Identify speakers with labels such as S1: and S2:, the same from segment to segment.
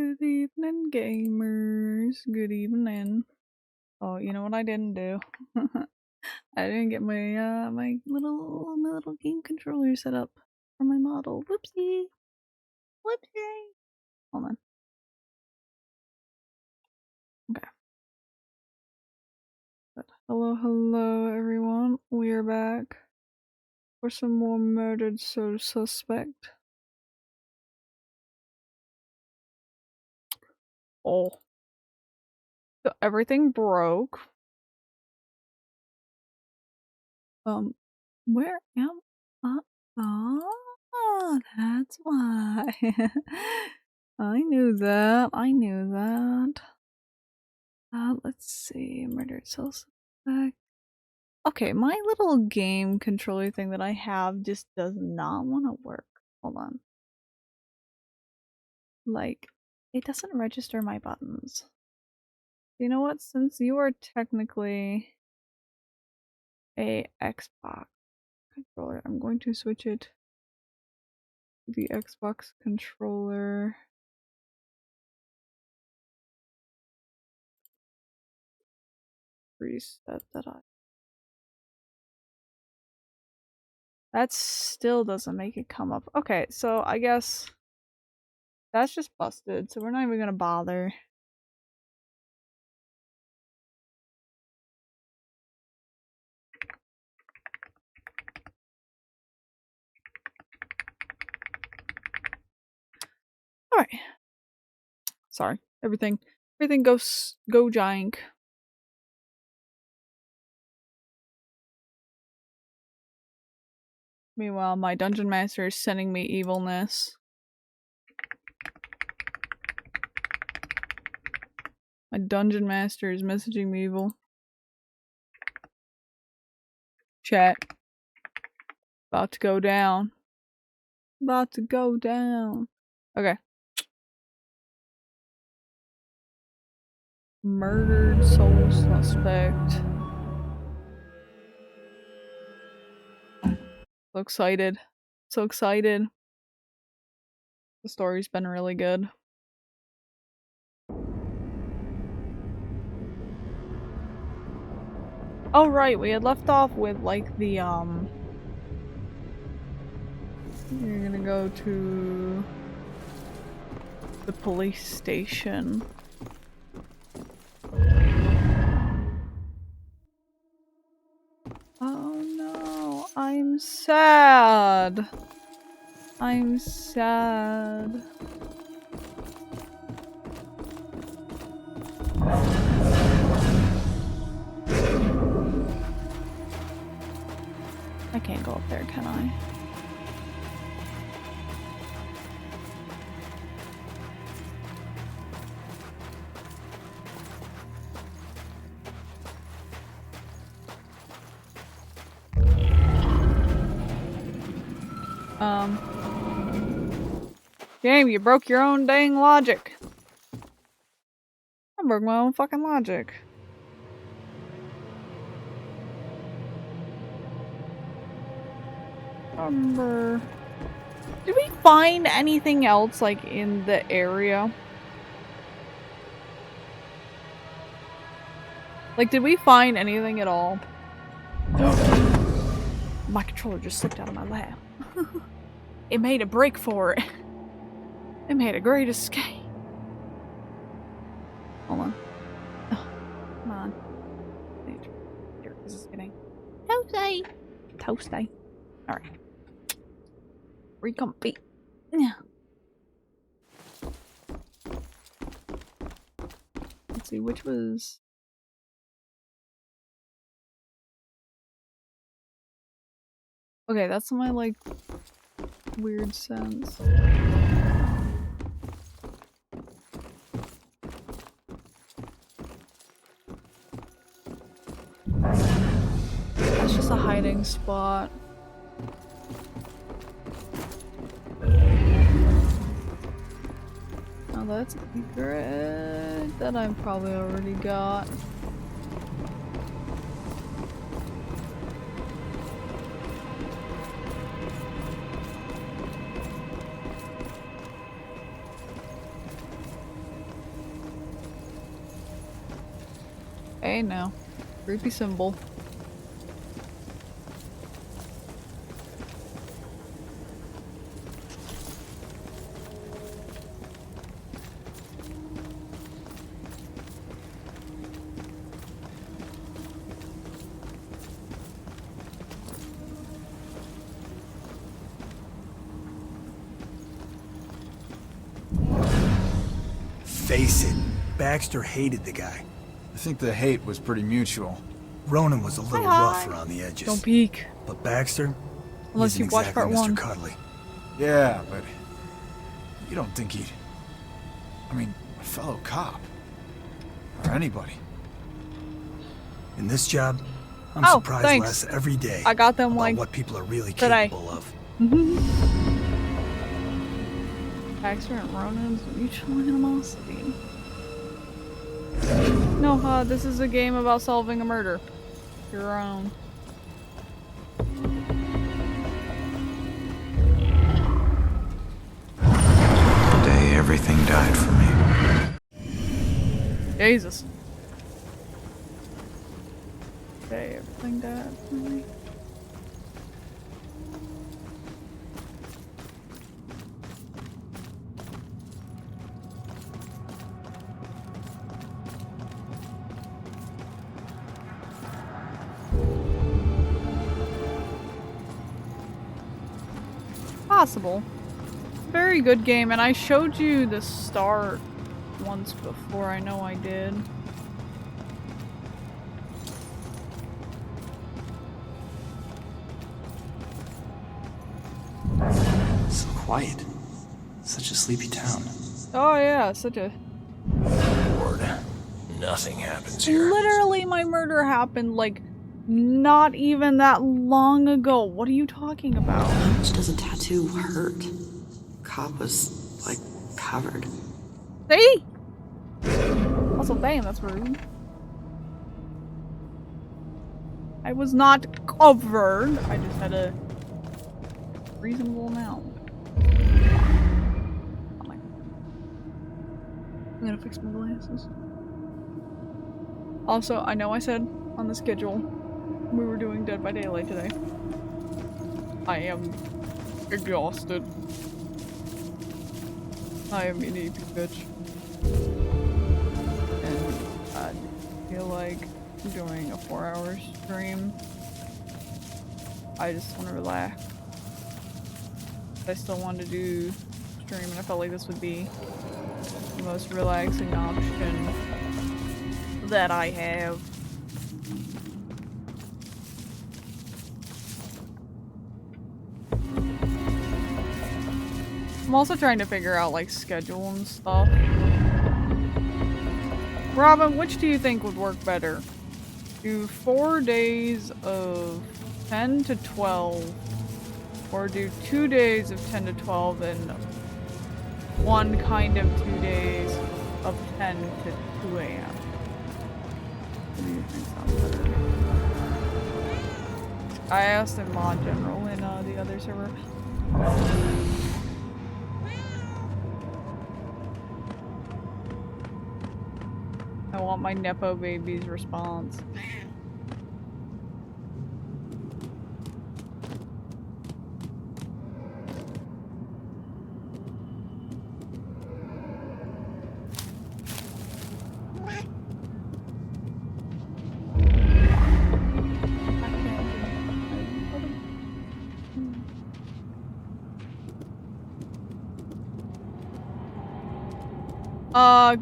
S1: Good evening, gamers. Good evening. Oh, you know what I didn't do? I didn't get my my little game controller set up for my model. Whoopsie. Whoopsie. Hold on. Okay. But hello everyone. We are back for some more murdered suspect. Oh. So everything broke. Where am I? Oh, that's why. I knew that. I knew that. Let's see. Murdered suspect. Okay, my little game controller thing that I have just does not want to work. Hold on. Like, it doesn't register my buttons. You know what? Since you are technically a Xbox controller, I'm going to switch it to the Xbox controller. Reset that on. That still doesn't make it come up. Okay, so I guess that's just busted, so we're not even gonna bother. Alright. Sorry. Everything goes go jank. Meanwhile, my dungeon master is sending me evilness. My dungeon master is messaging me evil. Chat. About to go down. About to go down. Okay. Murdered soul suspect. So excited. So excited. The story's been really good. Oh right, we had left off with like the we're gonna go to the police station. Oh no, I'm sad. I'm sad. I can't go up there, can I? Game, you broke your own dang logic. I broke my own fucking logic. Did we find anything else like in the area? Like, did we find anything at all? My controller just slipped out of my lap. It made a break for it. It made a great escape. Hold on. Oh, come on. Here, this is getting toasty. Toasty. Alright. Recomfy. Yeah. Let's see, which was... Okay, that's my, like, weird sense. That's just a hiding spot. Oh, that's a secret that I've probably already got. Hey now. Creepy symbol.
S2: Face it, Baxter hated the guy.
S3: I think the hate was pretty mutual.
S2: Ronan was a little rough around the edges.
S1: Don't peek.
S2: But Baxter,
S1: Unless
S2: he
S1: you
S2: isn't
S1: watch
S2: exactly
S1: part
S2: Mr.
S1: 1.
S2: Cuddly.
S3: Yeah, but you don't think he'd... I mean, a fellow cop. Or anybody.
S2: In this job, I'm
S1: Oh,
S2: surprised
S1: thanks.
S2: less every day
S1: I got them
S2: about
S1: like
S2: what people are really
S1: today.
S2: capable of.
S1: Baxter and Ronan's mutual animosity. No, this is a game about solving a murder. Your own.
S4: The day everything died for me.
S1: Jesus. Okay, everything died for me. Possible. Very good game, and I showed you the start once before. I know I did.
S5: So quiet. Such a sleepy town.
S1: Oh yeah, such a...
S5: Lord, nothing happens here.
S1: Literally, my murder happened, like, not even that long ago. What are you talking about?
S6: How much does a tattoo hurt? Cop was, like, covered.
S1: See? Also, damn, that's rude. I was not covered. I just had a reasonable amount. I'm gonna fix my glasses. Also, I know I said on the schedule we were doing Dead by Daylight today. I am exhausted. I am an epic bitch. And I feel like doing a 4-hour stream. I just want to relax. I still want to do stream, and I felt like this would be the most relaxing option that I have. I'm also trying to figure out like schedule and stuff. Robin, which do you think would work better? Do 4 days of 10 to 12, or do 2 days of 10 to 12 and one kind of 2 days of 10 to 2 a.m.? What do you think sounds better? I asked in Mod General in the other server. I want my Nepo baby's response.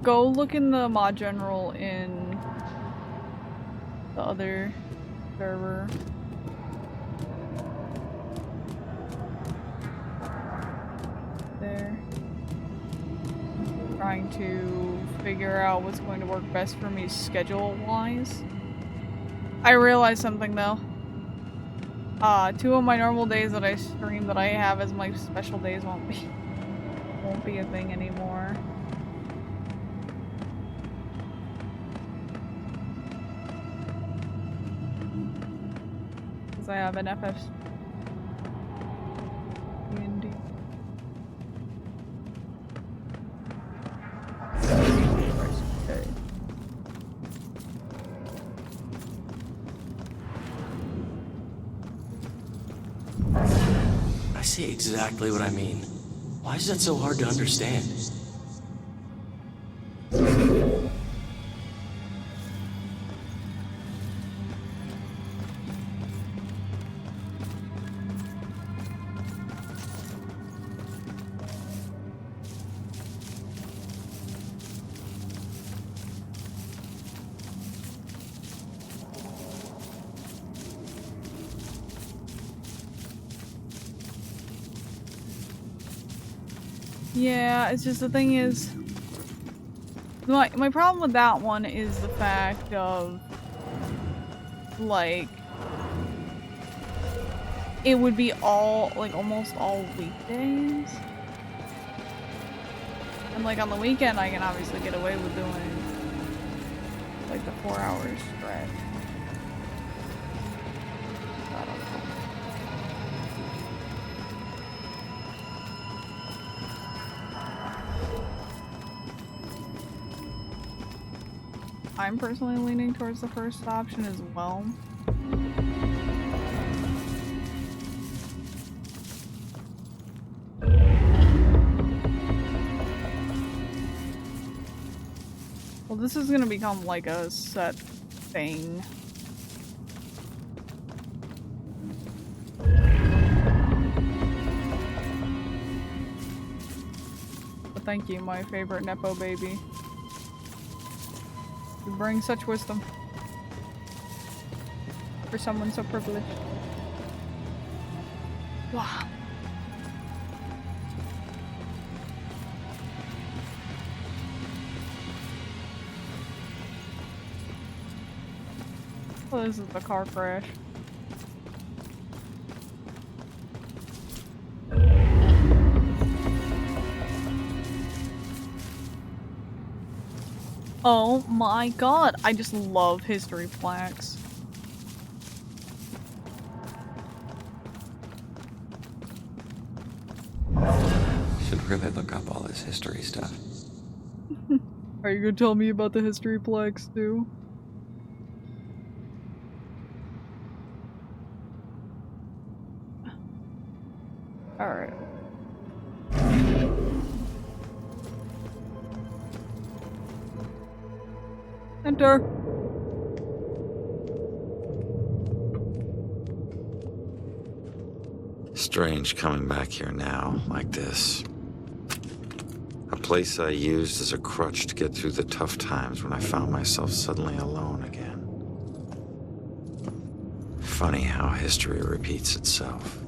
S1: Go look in the mod general in the other server. There. Trying to figure out what's going to work best for me schedule-wise. I realized something though. 2 of my normal days that I stream that I have as my special days won't be a thing anymore. I have an FF. Okay.
S5: see exactly what I mean. Why is that so hard to understand?
S1: Yeah, it's just the thing is, my problem with that one is the fact of, like, it would be all, like, almost all weekdays. And, like, on the weekend, I can obviously get away with doing, like, the 4 hours stretch. I don't know. I'm personally leaning towards the first option as well. Well, this is gonna become like a set thing. But thank you, my favorite Nepo baby. You bring such wisdom for someone so privileged. Wow. Oh, this is the car crash. Oh my god, I just love history plaques.
S5: Should really look up all this history stuff.
S1: Are you gonna tell me about the history plaques too? Alright. Enter.
S4: Strange coming back here now, like this. A place I used as a crutch to get through the tough times when I found myself suddenly alone again. Funny how history repeats itself.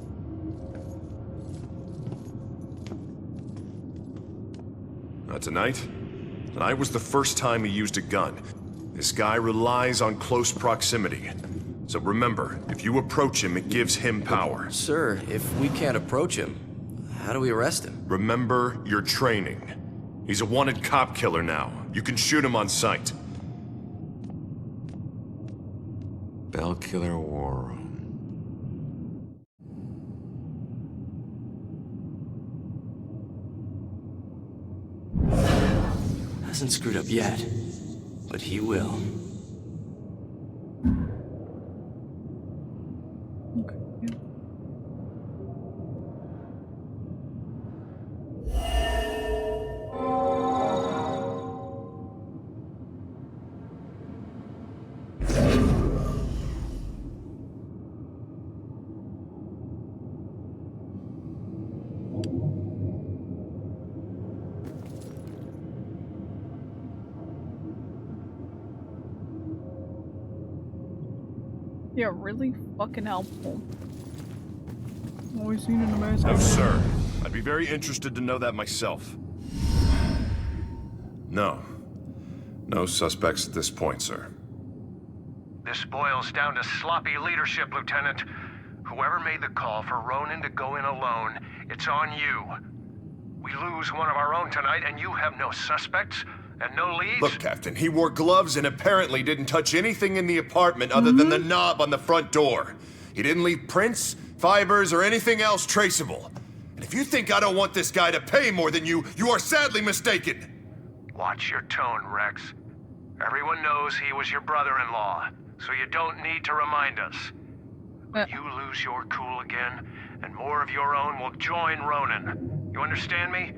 S7: Tonight was the first time he used a gun. This guy relies on close proximity. So remember, if you approach him, it gives him power.
S5: Sir, if we can't approach him, how do we arrest him?
S7: Remember your training. He's a wanted cop killer now. You can shoot him on sight.
S4: Bell Killer War Room.
S5: Hasn't screwed up yet, but he will.
S1: Yeah, really fucking helpful. Always seen in a mask.
S7: No, sir. I'd be very interested to know that myself. No. No suspects at this point, sir.
S8: This boils down to sloppy leadership, Lieutenant. Whoever made the call for Ronan to go in alone, it's on you. We lose one of our own tonight, and you have no suspects and no leads?
S7: Look, Captain, he wore gloves and apparently didn't touch anything in the apartment other than the knob on the front door. He didn't leave prints, fibers, or anything else traceable. And if you think I don't want this guy to pay more than you, you are sadly mistaken.
S8: Watch your tone, Rex. Everyone knows he was your brother-in-law, so you don't need to remind us. When you lose your cool again, and more of your own will join Ronan. You understand me?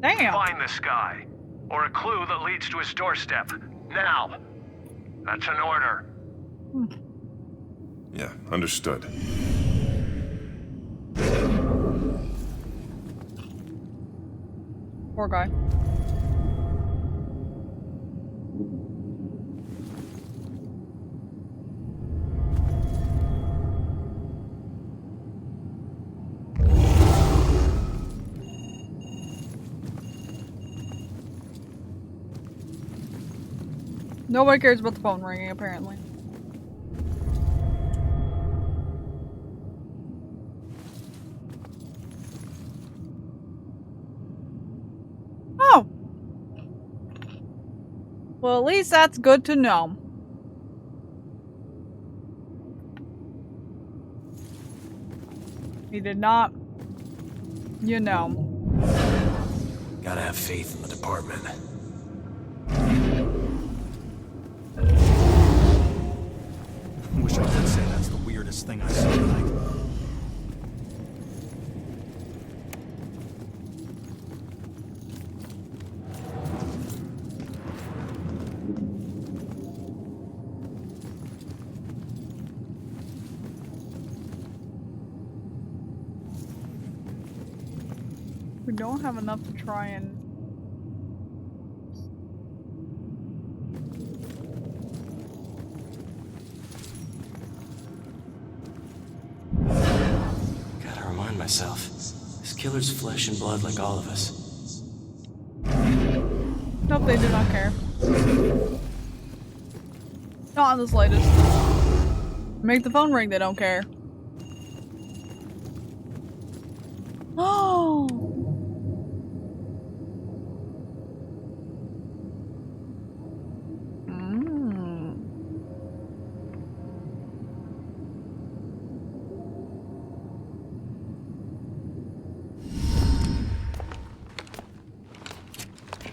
S1: Damn.
S8: Find this guy, or a clue that leads to his doorstep. Now. That's an order.
S7: Yeah, understood.
S1: Poor guy. Nobody cares about the phone ringing, apparently. Oh! Well, at least that's good to know. He did not, you know.
S2: Gotta have faith in the department. Wish I could say that's the weirdest thing I saw tonight.
S1: We don't have enough to try and...
S5: Gotta remind myself. This killer's flesh and blood like all of us.
S1: Nope, they do not care. Not in the slightest. Make the phone ring, they don't care. Oh!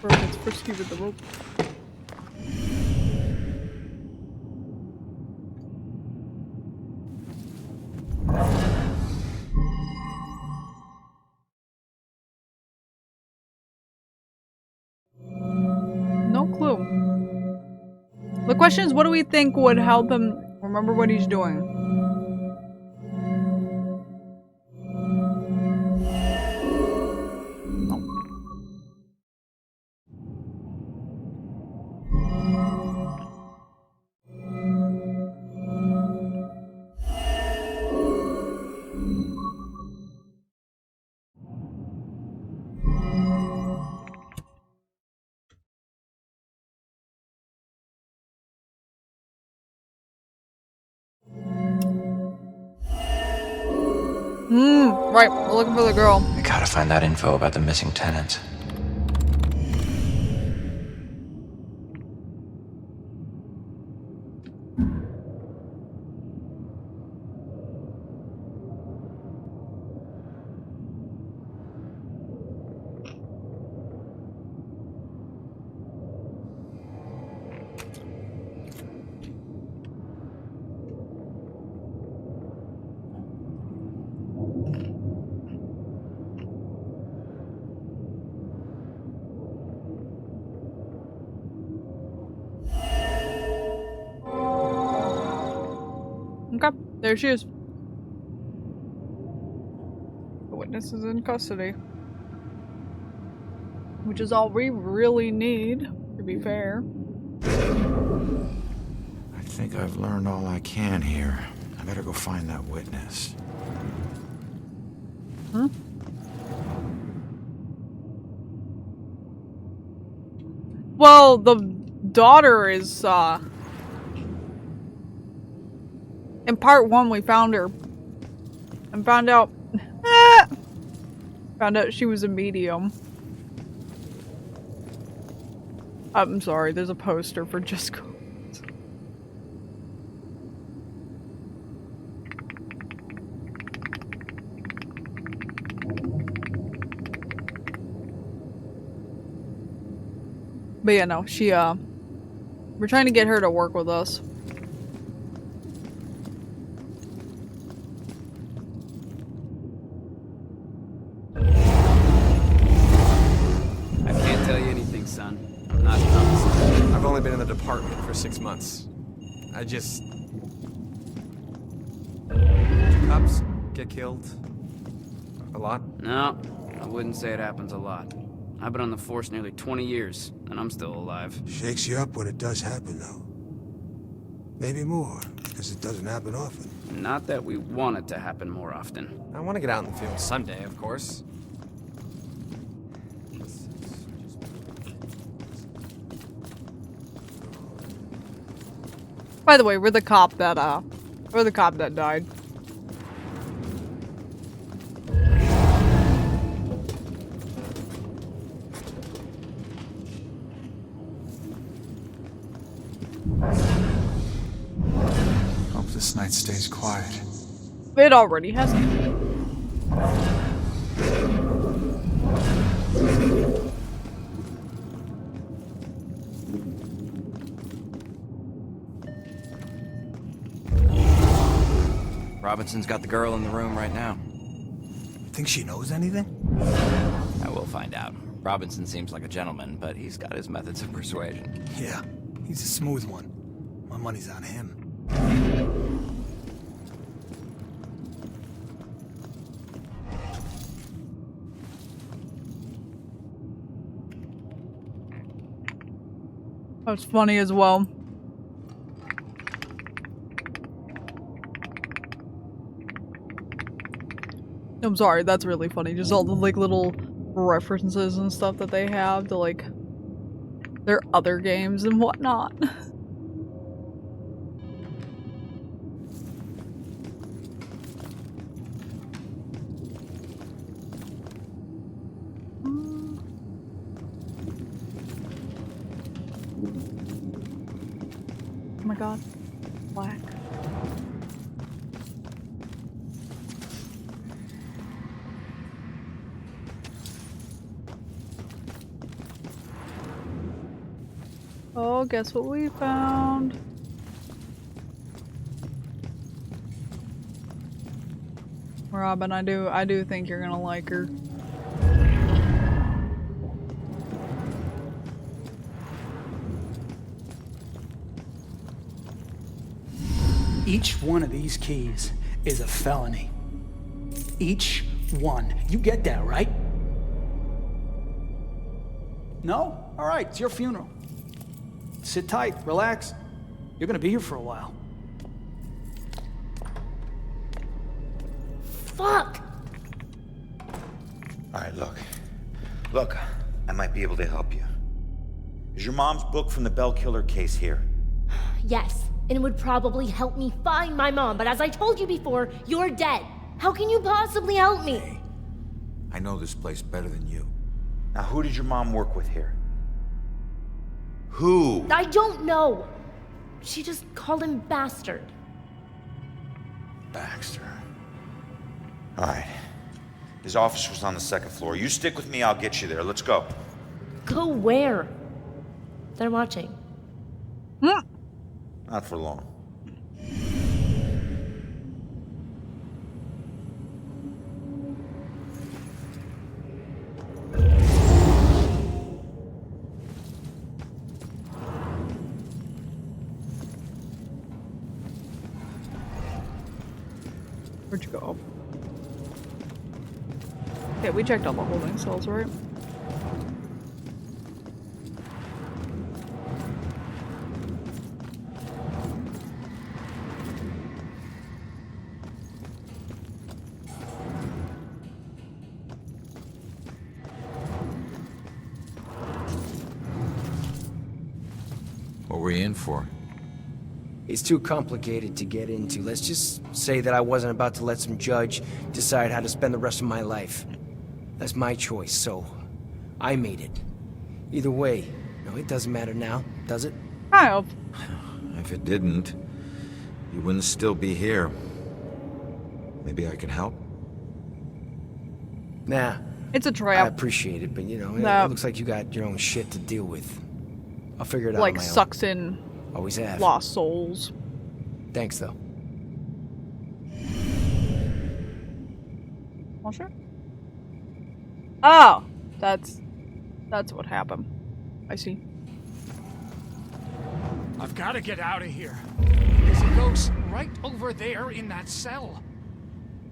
S1: Bro gets frisky with the rope. No clue. The question is, what do we think would help him remember what he's doing? Right, we're looking for the girl.
S5: We gotta find that info about the missing tenant.
S1: Okay, there she is. The witness is in custody. Which is all we really need, to be fair.
S4: I think I've learned all I can here. I better go find that witness.
S1: Huh? Well, the daughter is, in part 1 we found her. And found out... found out she was a medium. I'm sorry, there's a poster for Just Go. But yeah, no, she, we're trying to get her to work with us.
S9: not cops. I've only been in the department for 6 months. I just... Do cops get killed? A lot?
S10: No, I wouldn't say it happens a lot. I've been on the force nearly 20 years, and I'm still alive.
S11: Shakes you up when it does happen, though. Maybe more, because it doesn't happen often.
S10: Not that we want it to happen more often.
S9: I want to get out in the field someday, of course.
S1: By the way, we're the cop that died.
S3: Hope this night stays quiet.
S1: It already has.
S5: Robinson's got the girl in the room right now.
S3: Think she knows anything?
S5: I will find out. Robinson seems like a gentleman, but he's got his methods of persuasion.
S3: Yeah, he's a smooth one. My money's on him.
S1: That's funny as well. I'm sorry, that's really funny. Just all the like little references and stuff that they have to like their other games and whatnot. Oh my god. Black. Oh, guess what we found? Robin, I do think you're gonna like her.
S12: Each one of these keys is a felony. Each one. You get that, right? No? All right, it's your funeral. Sit tight, relax. You're gonna be here for a while.
S13: Fuck!
S4: Alright, look, I might be able to help you. Is your mom's book from the Bell Killer case here?
S13: Yes, and it would probably help me find my mom, but as I told you before, you're dead. How can you possibly help me?
S4: Hey, I know this place better than you. Now, who did your mom work with here? Who?
S13: I don't know. She just called him bastard.
S4: Baxter. Alright. His office was on the second floor. You stick with me, I'll get you there. Let's go.
S13: Go where? They're watching.
S4: Not for long.
S1: Where'd you go? Okay, we checked all the holding cells, right?
S4: What were you in for?
S14: It's too complicated to get into. Let's just say that I wasn't about to let some judge decide how to spend the rest of my life. That's my choice, so I made it. Either way, no, it doesn't matter now, does it?
S1: I hope.
S4: If it didn't, you wouldn't still be here. Maybe I can help?
S14: Nah.
S1: It's a
S14: I
S1: trap.
S14: appreciate it, but you know,
S1: That-
S14: it looks like you got your own shit to deal with. I'll figure it out
S1: Like
S14: on my own.
S1: sucks in
S14: Always have.
S1: lost souls.
S14: Thanks, though.
S1: Well, sure. Oh, that's what happened. I see.
S15: I've got to get out of here. There's a ghost right over there in that cell.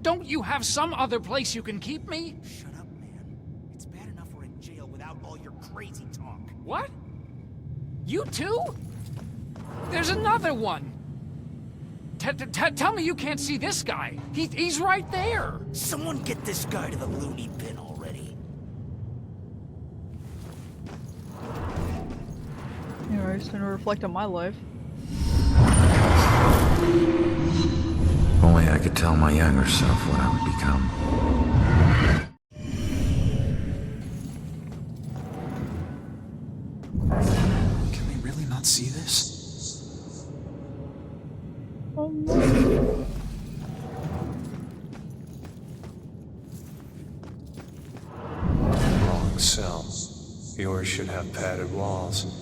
S15: Don't you have some other place you can keep me?
S2: Shut up, man. It's bad enough we're in jail without all your crazy talk.
S15: What? You too? There's another one. Tell me you can't see this guy. He's right there.
S2: Someone get this guy to the loony bin already.
S1: Anyway, it's gonna reflect on my life.
S4: If only I could tell my younger self what I would become.
S3: Can they really not see this?
S16: Wrong cell. Yours should have padded walls.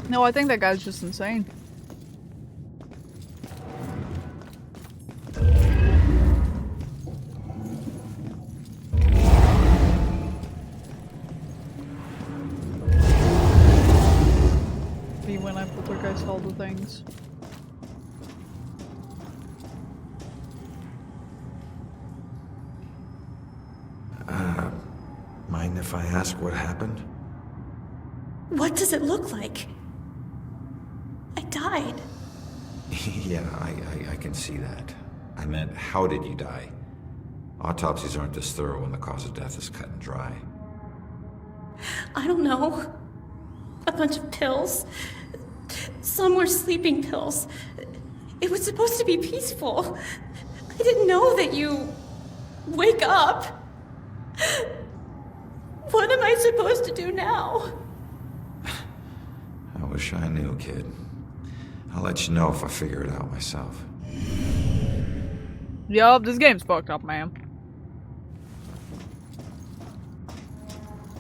S1: No, I think that guy's just insane. See when I poltergeist all the things.
S4: Mind if I ask what happened?
S17: What does it look like? I died.
S4: Yeah, I can see that. I meant, how did you die? Autopsies aren't this thorough when the cause of death is cut and dry.
S17: I don't know. A bunch of pills. Some were sleeping pills. It was supposed to be peaceful. I didn't know that you wake up. What am I supposed to do now?
S4: I wish I knew, kid. I'll let you know if I figure it out myself.
S1: Yup, this game's fucked up, man.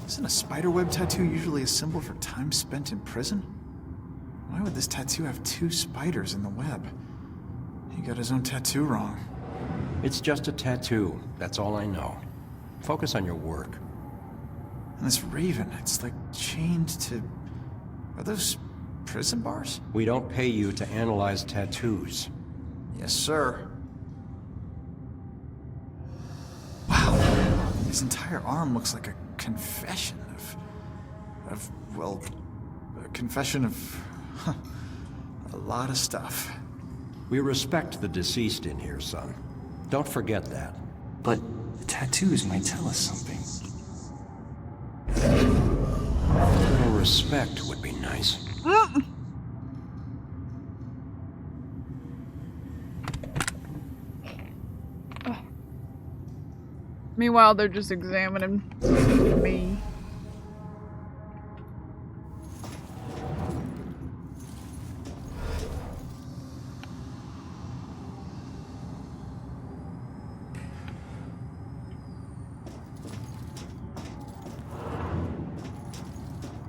S3: Isn't a spiderweb tattoo usually a symbol for time spent in prison? Why would this tattoo have 2 spiders in the web? He got his own tattoo wrong.
S18: It's just a tattoo. That's all I know. Focus on your work.
S3: And this raven, it's like chained to... Are those prison bars?
S18: We don't pay you to analyze tattoos.
S3: Yes, sir. Wow. His entire arm looks like a confession well, a confession of a lot of stuff.
S18: We respect the deceased in here, son. Don't forget that.
S2: But the tattoos might tell us something.
S18: A little respect would be nice.
S1: Meanwhile, they're just examining me.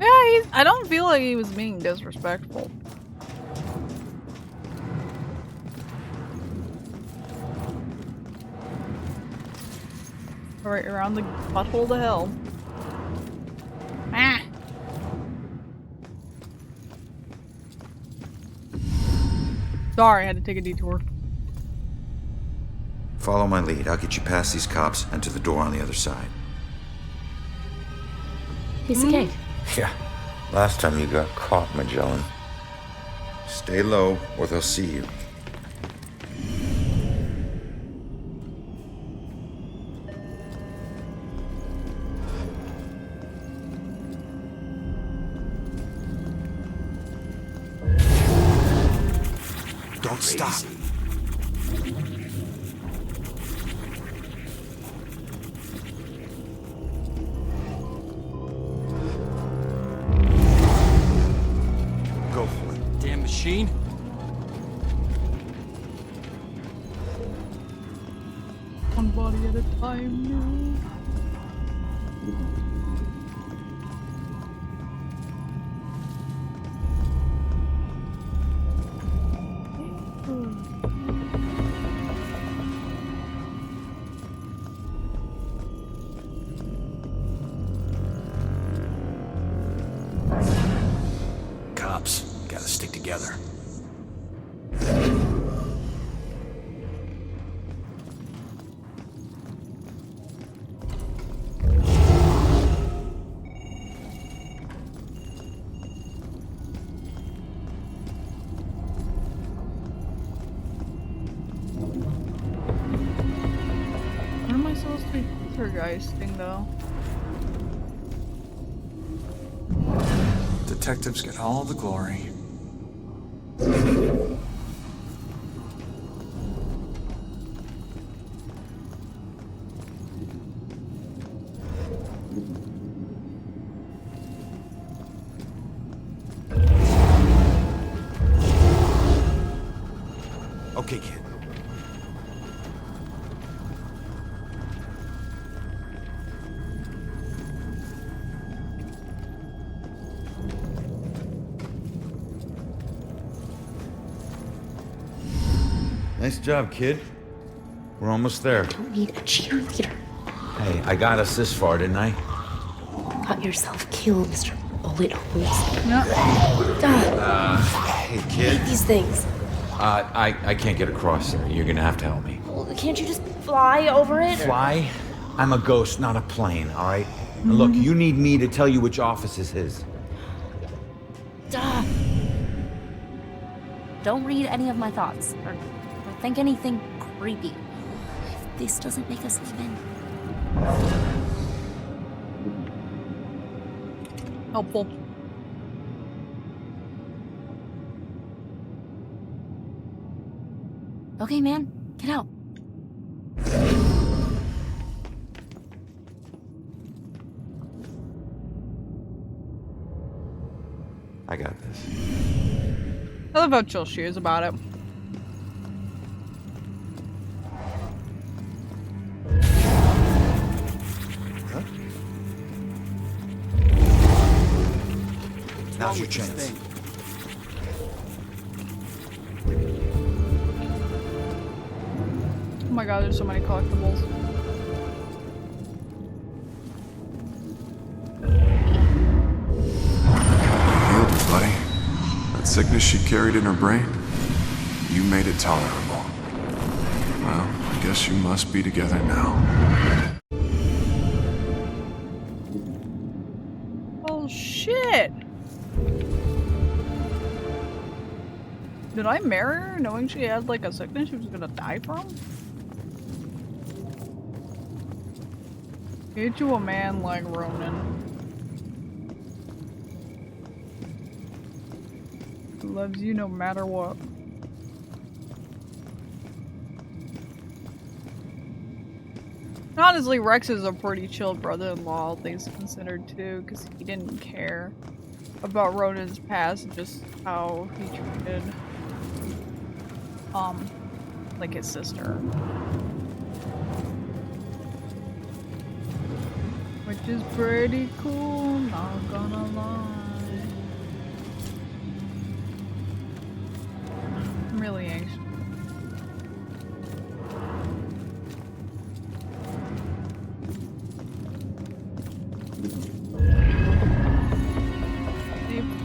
S1: Yeah, I don't feel like he was being disrespectful. Right around the butthole to hell. Ah! Sorry, I had to take a detour.
S4: Follow my lead. I'll get you past these cops and to the door on the other side.
S13: Piece of cake.
S4: Yeah. Last time you got caught, Magellan. Stay low, or they'll see you.
S3: Don't stop.
S4: Go for it.
S15: Damn machine.
S1: One body at a time. I supposed to be poltergeisting, though?
S3: Detectives get all the glory.
S4: Okay, kid. Nice job, kid. We're almost there.
S13: Don't need a cheerleader.
S4: Hey, I got us this far, didn't I?
S13: Got yourself killed, Mr. Bullet Holes.
S1: No.
S4: Hey,
S13: I
S4: kid.
S13: hate these things.
S4: I can't get across there. You're gonna have to help me.
S13: Well, can't you just fly over it?
S4: Fly? I'm a ghost, not a plane, all right? And look, you need me to tell you which office is his.
S19: Duh. Don't read any of my thoughts, or think anything creepy. If this doesn't make us even.
S1: Helpful.
S19: Okay, man, get out.
S4: I got this.
S1: I love how chill she is about it.
S2: Now's your chance.
S1: Oh my god, there's so many collectibles.
S20: Healed her, buddy. That sickness she carried in her brain, you made it tolerable. Well, I guess you must be together now.
S1: Oh shit! Did I marry her knowing she had like a sickness she was gonna die from? Get you a man like Ronan. Who loves you no matter what. Honestly, Rex is a pretty chill brother-in-law, all things considered too, because he didn't care about Ronan's past, just how he treated, like his sister. Which is pretty cool, not gonna lie. I'm really anxious.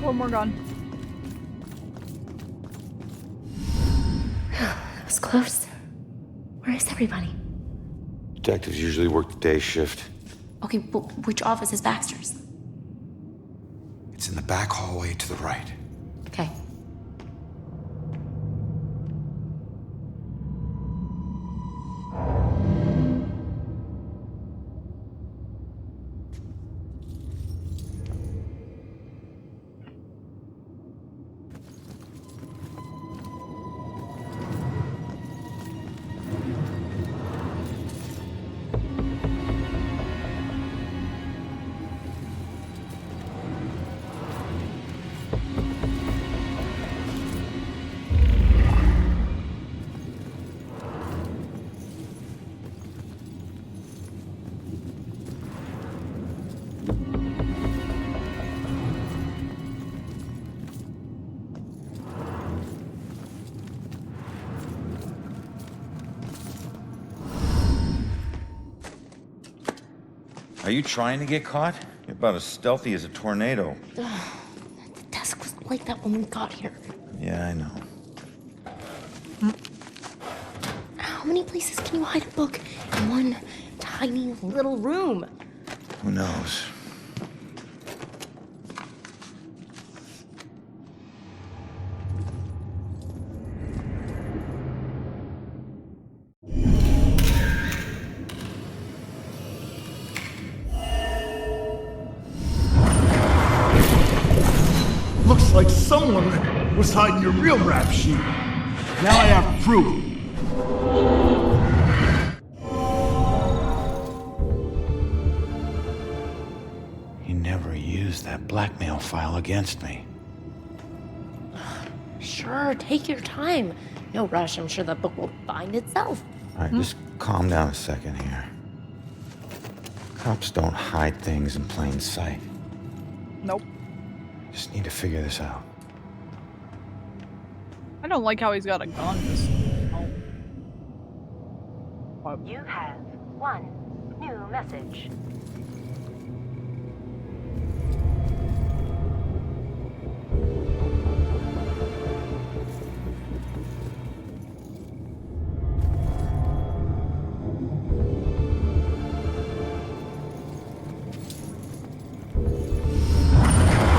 S1: One more gone.
S13: That was close. Where is everybody?
S4: Detectives usually work the day shift.
S13: Okay, but which office is Baxter's?
S3: It's in the back hallway to the right.
S13: Okay.
S4: Are you trying to get caught? You're about as stealthy as a tornado.
S13: Ugh, the desk was like that when we got here.
S4: Yeah, I know.
S13: How many places can you hide a book in one tiny little room?
S4: Who knows?
S21: like someone was hiding your real rap sheet. Now I have proof.
S4: He never used that blackmail file against me.
S13: Sure, take your time. No rush, I'm sure the book will find itself.
S4: All right, just calm down a second here. Cops don't hide things in plain sight.
S1: Nope.
S4: Just need to figure this out.
S1: I don't like how he's got a gun. Just,
S22: You have one new message.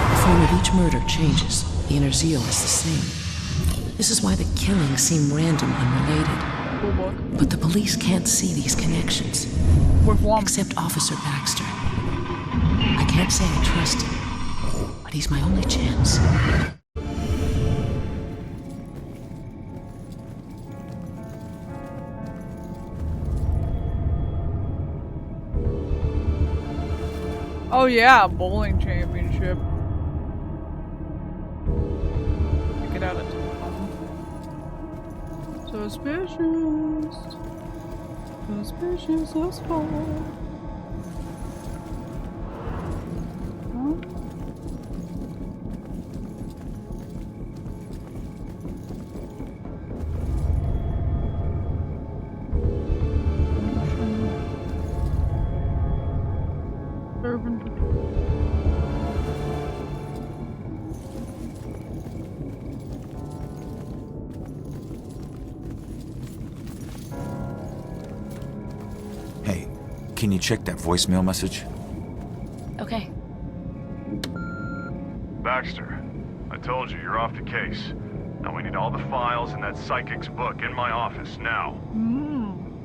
S6: The form of each murder changes. The inner zeal is the same. This is why the killings seem random, unrelated. But the police can't see these connections. Except Officer Baxter. I can't say I trust him, but he's my only chance.
S1: oh yeah, bowling championship. Get out of town. Suspicious. Suspicious as fuck.
S23: Hey, can you check that voicemail message?
S13: Okay.
S24: Baxter, I told you, you're off the case. Now we need all the files in that psychic's book in my office, now.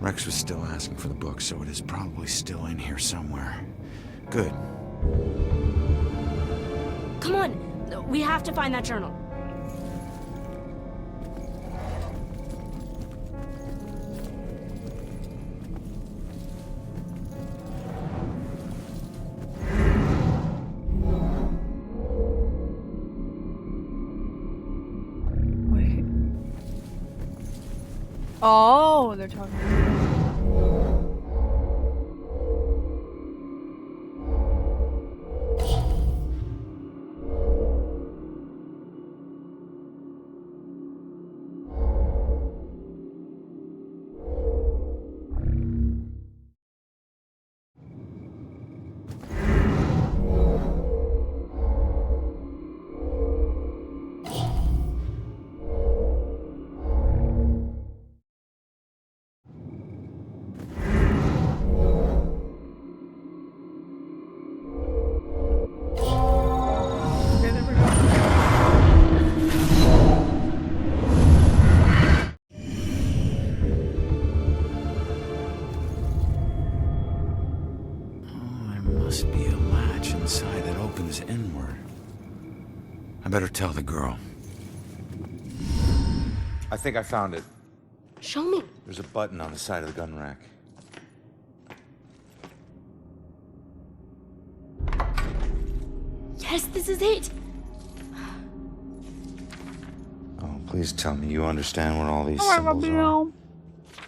S4: Rex was still asking for the book, so it is probably still in here somewhere. Good.
S13: Come on, we have to find that journal.
S1: Wait. Oh, they're talking.
S4: Must be a latch inside that opens inward. I better tell the girl. I think I found it.
S13: Show me.
S4: There's a button on the side of the gun rack.
S13: Yes, this is it.
S4: Oh, please tell me you understand what all these
S1: Alright,
S4: symbols are.
S1: Robin.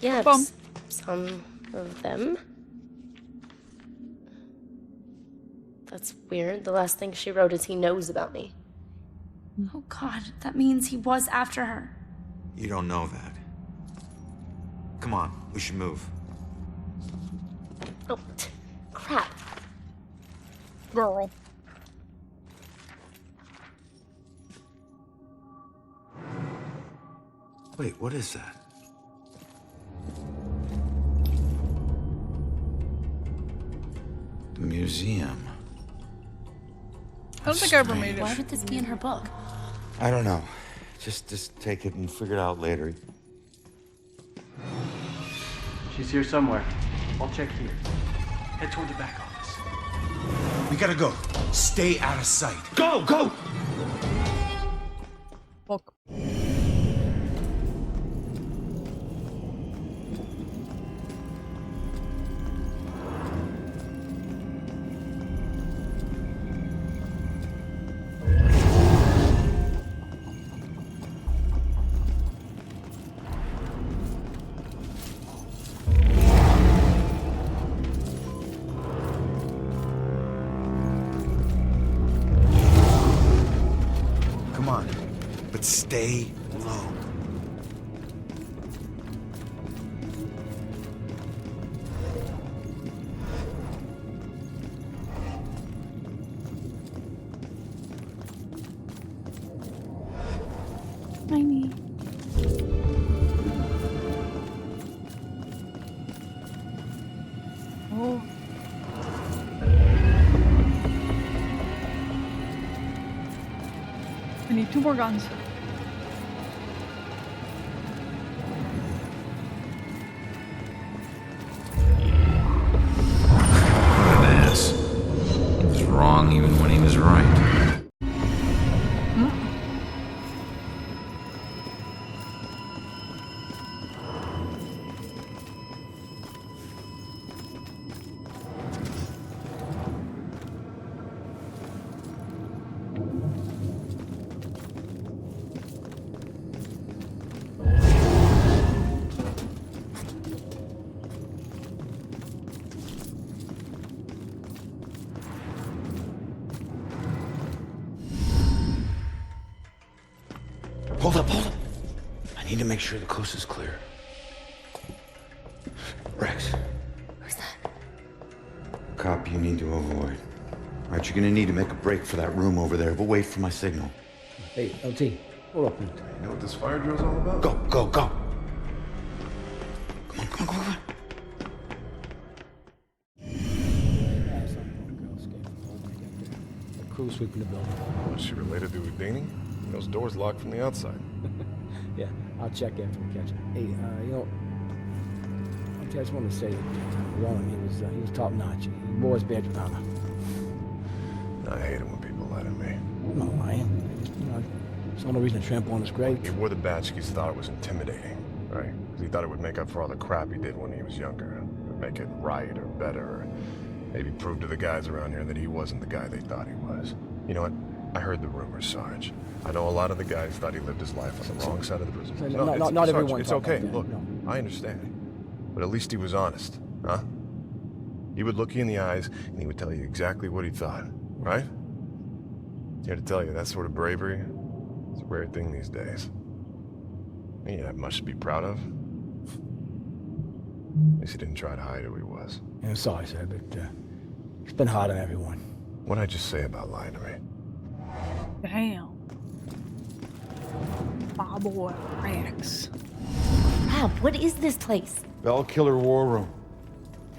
S13: Yeah,
S1: Bum.
S13: some of them. That's weird. The last thing she wrote is he knows about me.
S19: Oh god, that means he was after her.
S23: You don't know that. Come on, we should move.
S13: Oh, crap.
S1: Girl.
S4: Wait, what is that? The museum.
S1: I don't think I ever made it.
S19: Why would this be in her book?
S4: I don't know. Just take it and figure it out later.
S18: She's here somewhere. I'll check here. Head toward the back office.
S23: We gotta go. Stay out of sight.
S21: Go, go!
S7: but stay low.
S1: Tiny. Oh. I need 2 more guns.
S4: What an ass. He was wrong even when he was right.
S23: Hold up, hold up. I need to make sure the coast is clear. Rex.
S13: Where's that?
S23: Cop you need to avoid. Alright, you're gonna need to make a break for that room over there, but wait for my signal.
S8: Hey, LT, hold up.
S20: You know what this fire drill's all about?
S23: Go, go, go.
S8: Crew sweeping the building.
S16: Was she related to Houdini? Those doors locked from the outside.
S8: Yeah, I'll check after we catch him. Hey, you know, I just want to say that Rowan, he was top notch. He wore his badge of honor.
S16: I hate it when people lie to me.
S8: I'm not lying. You know, there's no reason to trample on his grave.
S16: He wore the badge because he thought it was intimidating, right? Because he thought it would make up for all the crap he did when he was younger. It would make it right or better, or maybe prove to the guys around here that he wasn't the guy they thought he was. You know what? I heard the rumors, Sarge. I know a lot of the guys thought he lived his life on the wrong side of the prison.
S8: Not
S16: Sarge,
S8: everyone.
S16: it's okay.
S8: Like that,
S16: Look,
S8: no.
S16: I understand. But at least he was honest, huh? He would look you in the eyes and he would tell you exactly what he thought, right? Here to tell you, that sort of bravery is a rare thing these days. He didn't have much to be proud of. At least he didn't try to hide who he was.
S8: Yeah, I'm sorry, sir, but it's been hard on everyone.
S16: What'd I just say about lying to me?
S1: Damn. My boy, Rex.
S13: Wow, what is this place?
S23: Bell Killer War Room.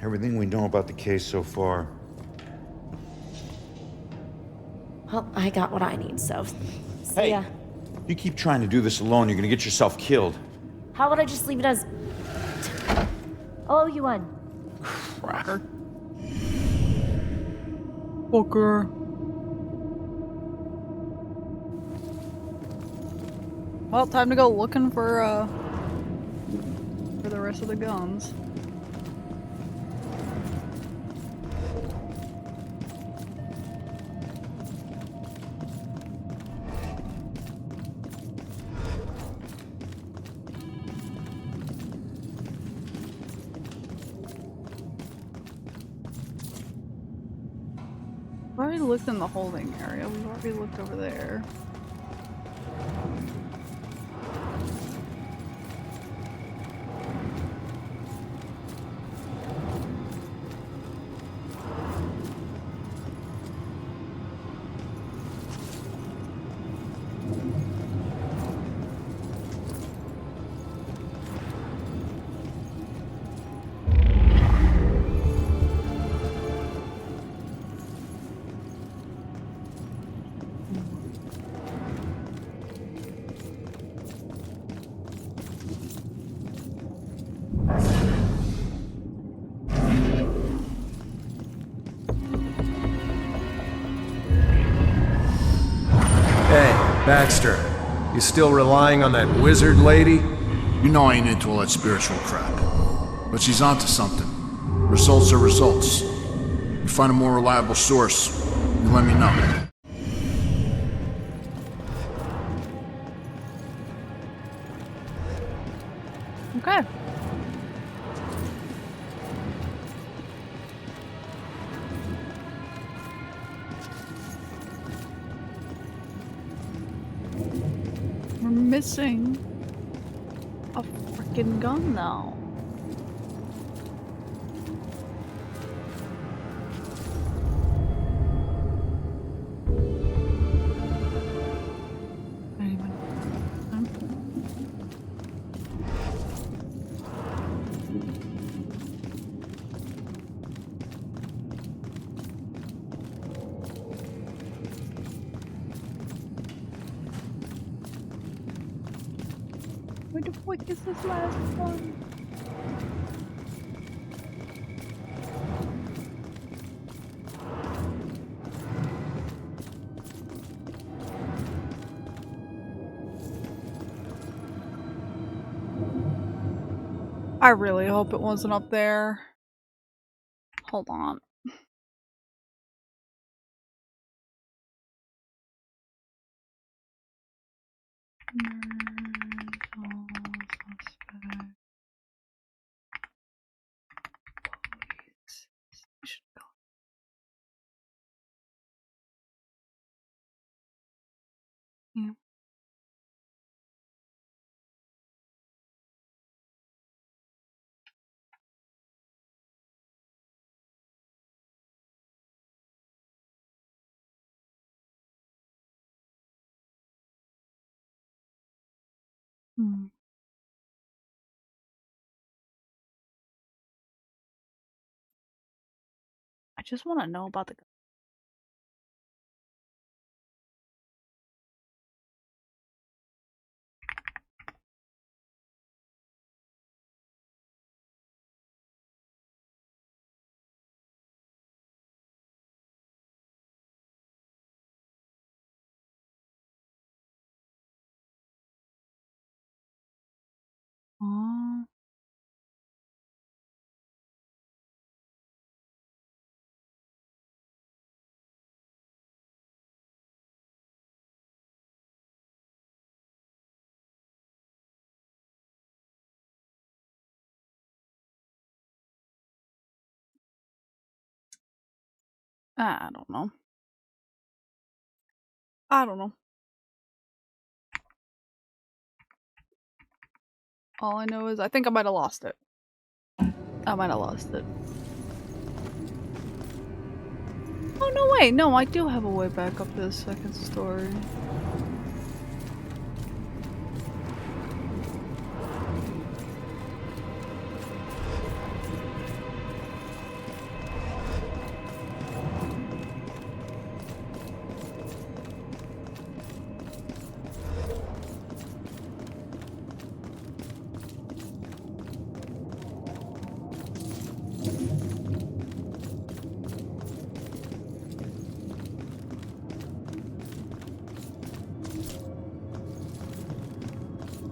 S23: Everything we know about the case so far.
S13: Well, I got what I need, so see ya.
S23: You keep trying to do this alone, you're gonna get yourself killed.
S13: How would I just leave it as... I'll owe you one.
S23: Cracker.
S1: Fucker. Well, time to go looking for the rest of the guns. We've already looked in the holding area. We've already looked over there.
S10: Baxter, you still relying on that wizard lady?
S21: You know I ain't into all that spiritual crap. But she's onto something. Results are results. You find a more reliable source, you let me know.
S1: Okay. missing a freaking gun now. Where the fuck is this last one? I really hope it wasn't up there. Hold on. Yeah. Hmm. I just want to know about the. Oh. I don't know. I don't know. All I know is I think I might have lost it. I might have lost it. Oh, no, wait. No, I do have a way back up to the second story.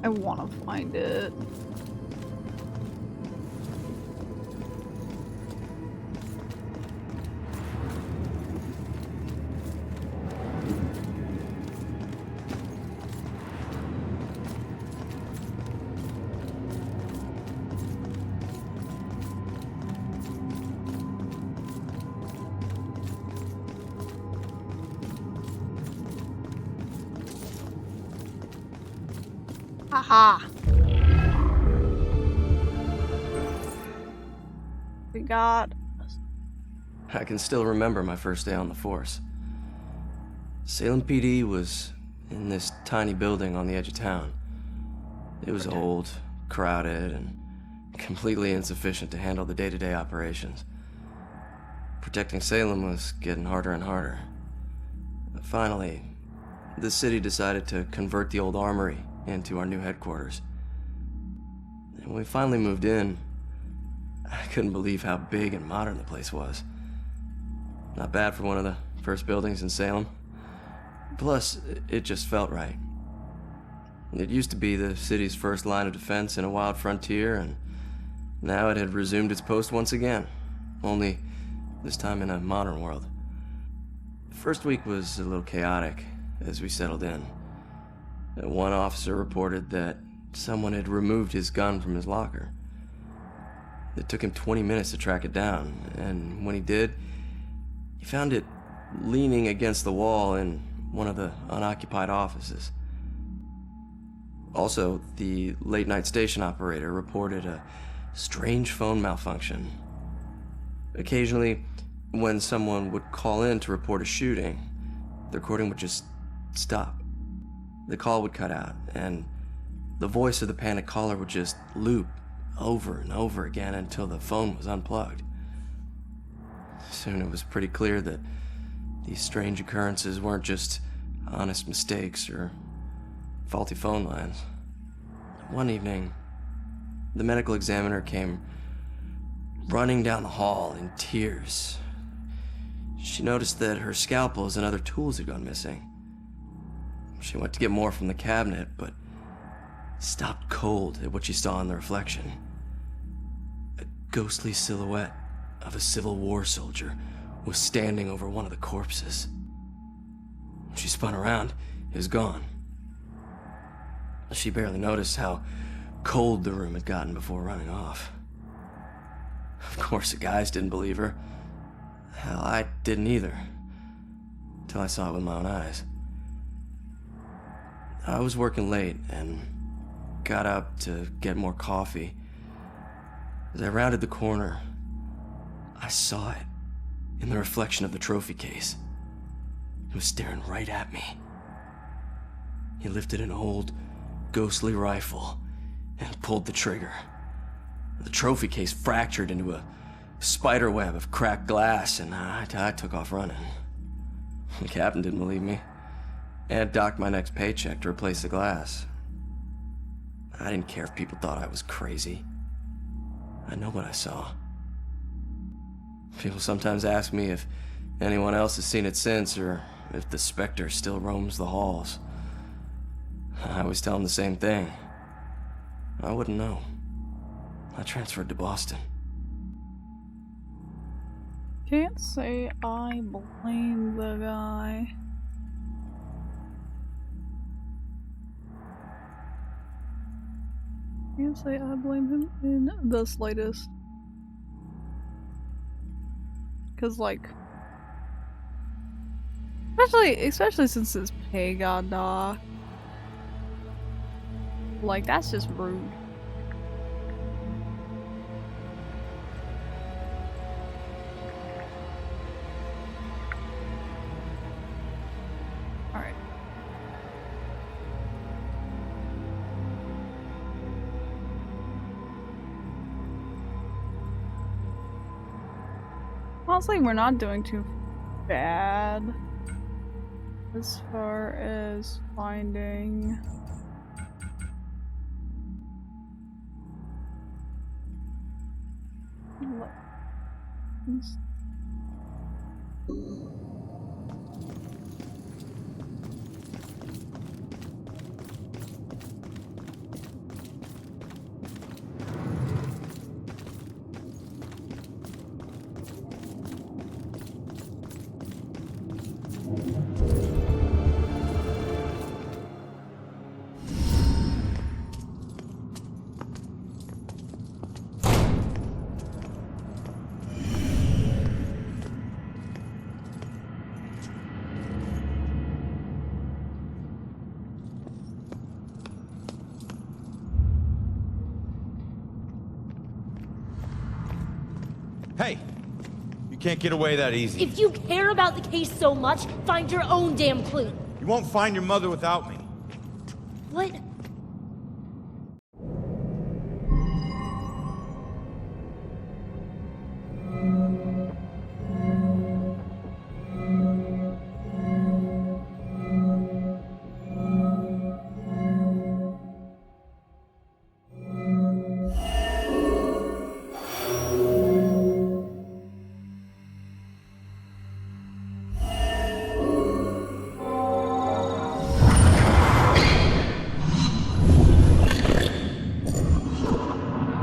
S1: I want to find it. Haha. We got.
S5: I can still remember my first day on the force. Salem PD was in this tiny building on the edge of town. It was old, crowded, and completely insufficient to handle the day-to-day operations. Protecting Salem was getting harder and harder. Finally, the city decided to convert the old armory into our new headquarters. And when we finally moved in, I couldn't believe how big and modern the place was. Not bad for one of the first buildings in Salem. Plus, it just felt right. It used to be the city's first line of defense in a wild frontier, and now it had resumed its post once again, only this time in a modern world. The first week was a little chaotic as we settled in. One officer reported that someone had removed his gun from his locker. It took him 20 minutes to track it down, and when he did, he found it leaning against the wall in one of the unoccupied offices. Also, the late-night station operator reported a strange phone malfunction. Occasionally, when someone would call in to report a shooting, the recording would just stop. The call would cut out, and the voice of the panicked caller would just loop over and over again until the phone was unplugged. Soon it was pretty clear that these strange occurrences weren't just honest mistakes or faulty phone lines. One evening, the medical examiner came running down the hall in tears. She noticed that her scalpels and other tools had gone missing. She went to get more from the cabinet, but stopped cold at what she saw in the reflection. A ghostly silhouette of a Civil War soldier was standing over one of the corpses. She spun around. It was gone. She barely noticed how cold the room had gotten before running off. Of course, the guys didn't believe her. Hell, I didn't either. Till I saw it with my own eyes. I was working late and got up to get more coffee. As I rounded the corner, I saw it in the reflection of the trophy case. It was staring right at me. He lifted an old, ghostly rifle and pulled the trigger. The trophy case fractured into a spider web of cracked glass, and I took off running. The captain didn't believe me and docked my next paycheck to replace the glass. I didn't care if people thought I was crazy. I know what I saw. People sometimes ask me if anyone else has seen it since, or if the specter still roams the halls. I always tell them the same thing. I wouldn't know. I transferred to Boston.
S1: Can't say I blame the guy. Can't say I blame him in the slightest. Cause like, especially since his pay got docked. Like, that's just rude. Alright. Honestly, we're not doing too bad as far as finding
S23: Hey! You can't get away that easy.
S13: If you care about the case so much, find your own damn clue.
S23: You won't find your mother without me.
S13: What?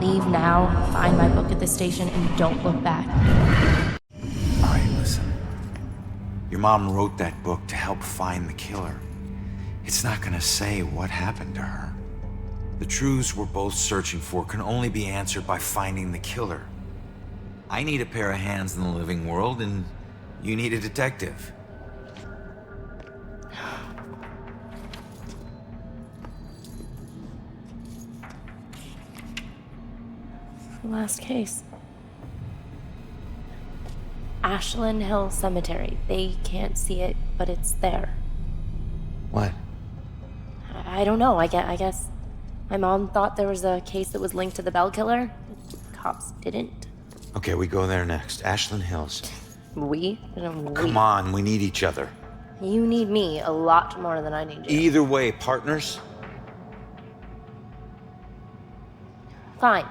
S19: Leave now, find my book at the station, and don't look back.
S23: Alright, listen. Your mom wrote that book to help find the killer. It's not gonna say what happened to her. The truths we're both searching for can only be answered by finding the killer. I need a pair of hands in the living world, and you need a detective.
S13: Last case. Ashland Hill Cemetery. They can't see it, but it's there.
S23: What?
S13: I don't know. I guess my mom thought there was a case that was linked to the Bell killer. Cops didn't.
S23: Okay, we go there next. Ashland Hills.
S13: We?
S23: Come on, we need each other.
S13: You need me a lot more than I need you.
S23: Either way, partners.
S13: Fine.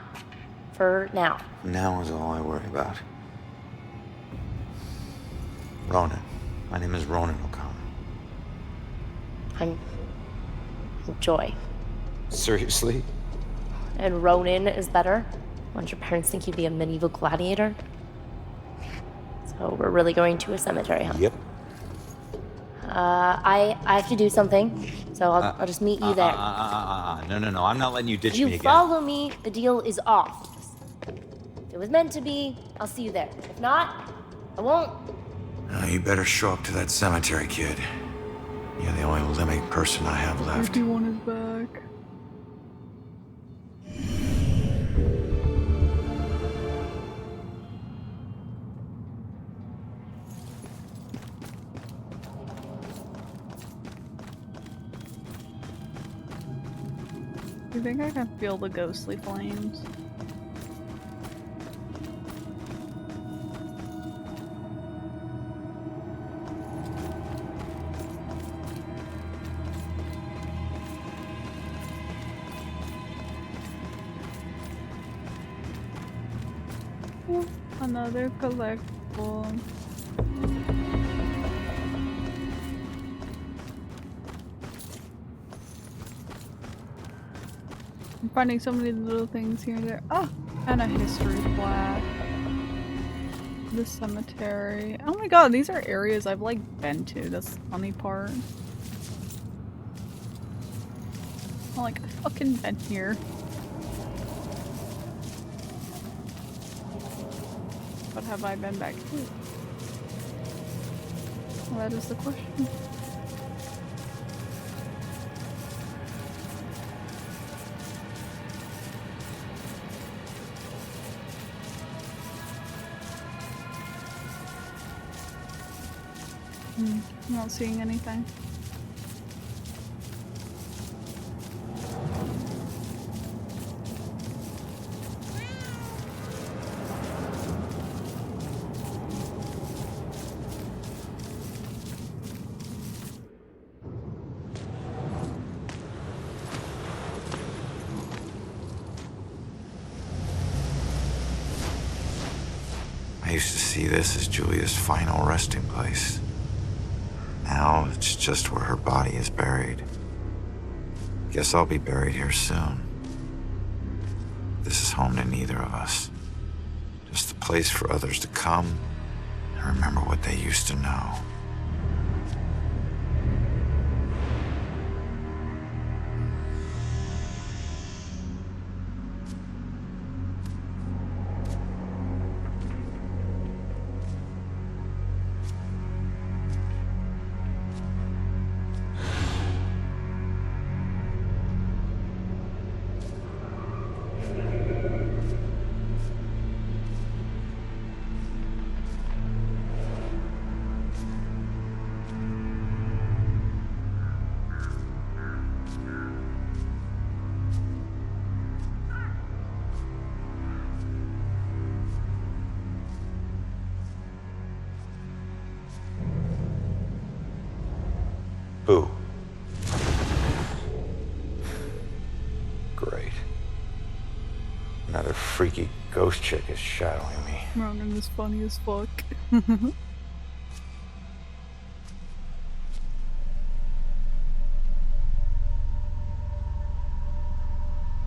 S13: For now.
S23: Now is all I worry about. Ronan. My name is Ronan O'Connor.
S13: I'm Joy.
S23: Seriously?
S13: And Ronin is better? Don't your parents think you'd be a medieval gladiator? So we're really going to a cemetery, huh?
S23: Yep.
S13: I have to do something, so I'll just meet you there.
S23: No. I'm not letting you ditch
S13: If you
S23: me again.
S13: follow me, the deal is off. If it was meant to be, I'll see you there. If not, I won't.
S23: You better show up to that cemetery, kid. You're the only living person I have left.
S1: 51 is back. You think I can feel the ghostly flames? Oh, another collectible. I'm finding so many little things here and there. Oh, and a history plaque. The cemetery. Oh my god, these are areas I've like been to. That's the funny part. I'm like, I've fucking been here. But have I been back here? Well, that is the question. I'm not seeing anything.
S23: I used to see this as Julia's final resting place. Now it's just where her body is buried. Guess I'll be buried here soon. This is home to neither of us. Just a place for others to come and remember what they used to know. Who? Great. Another freaky ghost chick is shadowing me.
S1: Ronan is funny as fuck.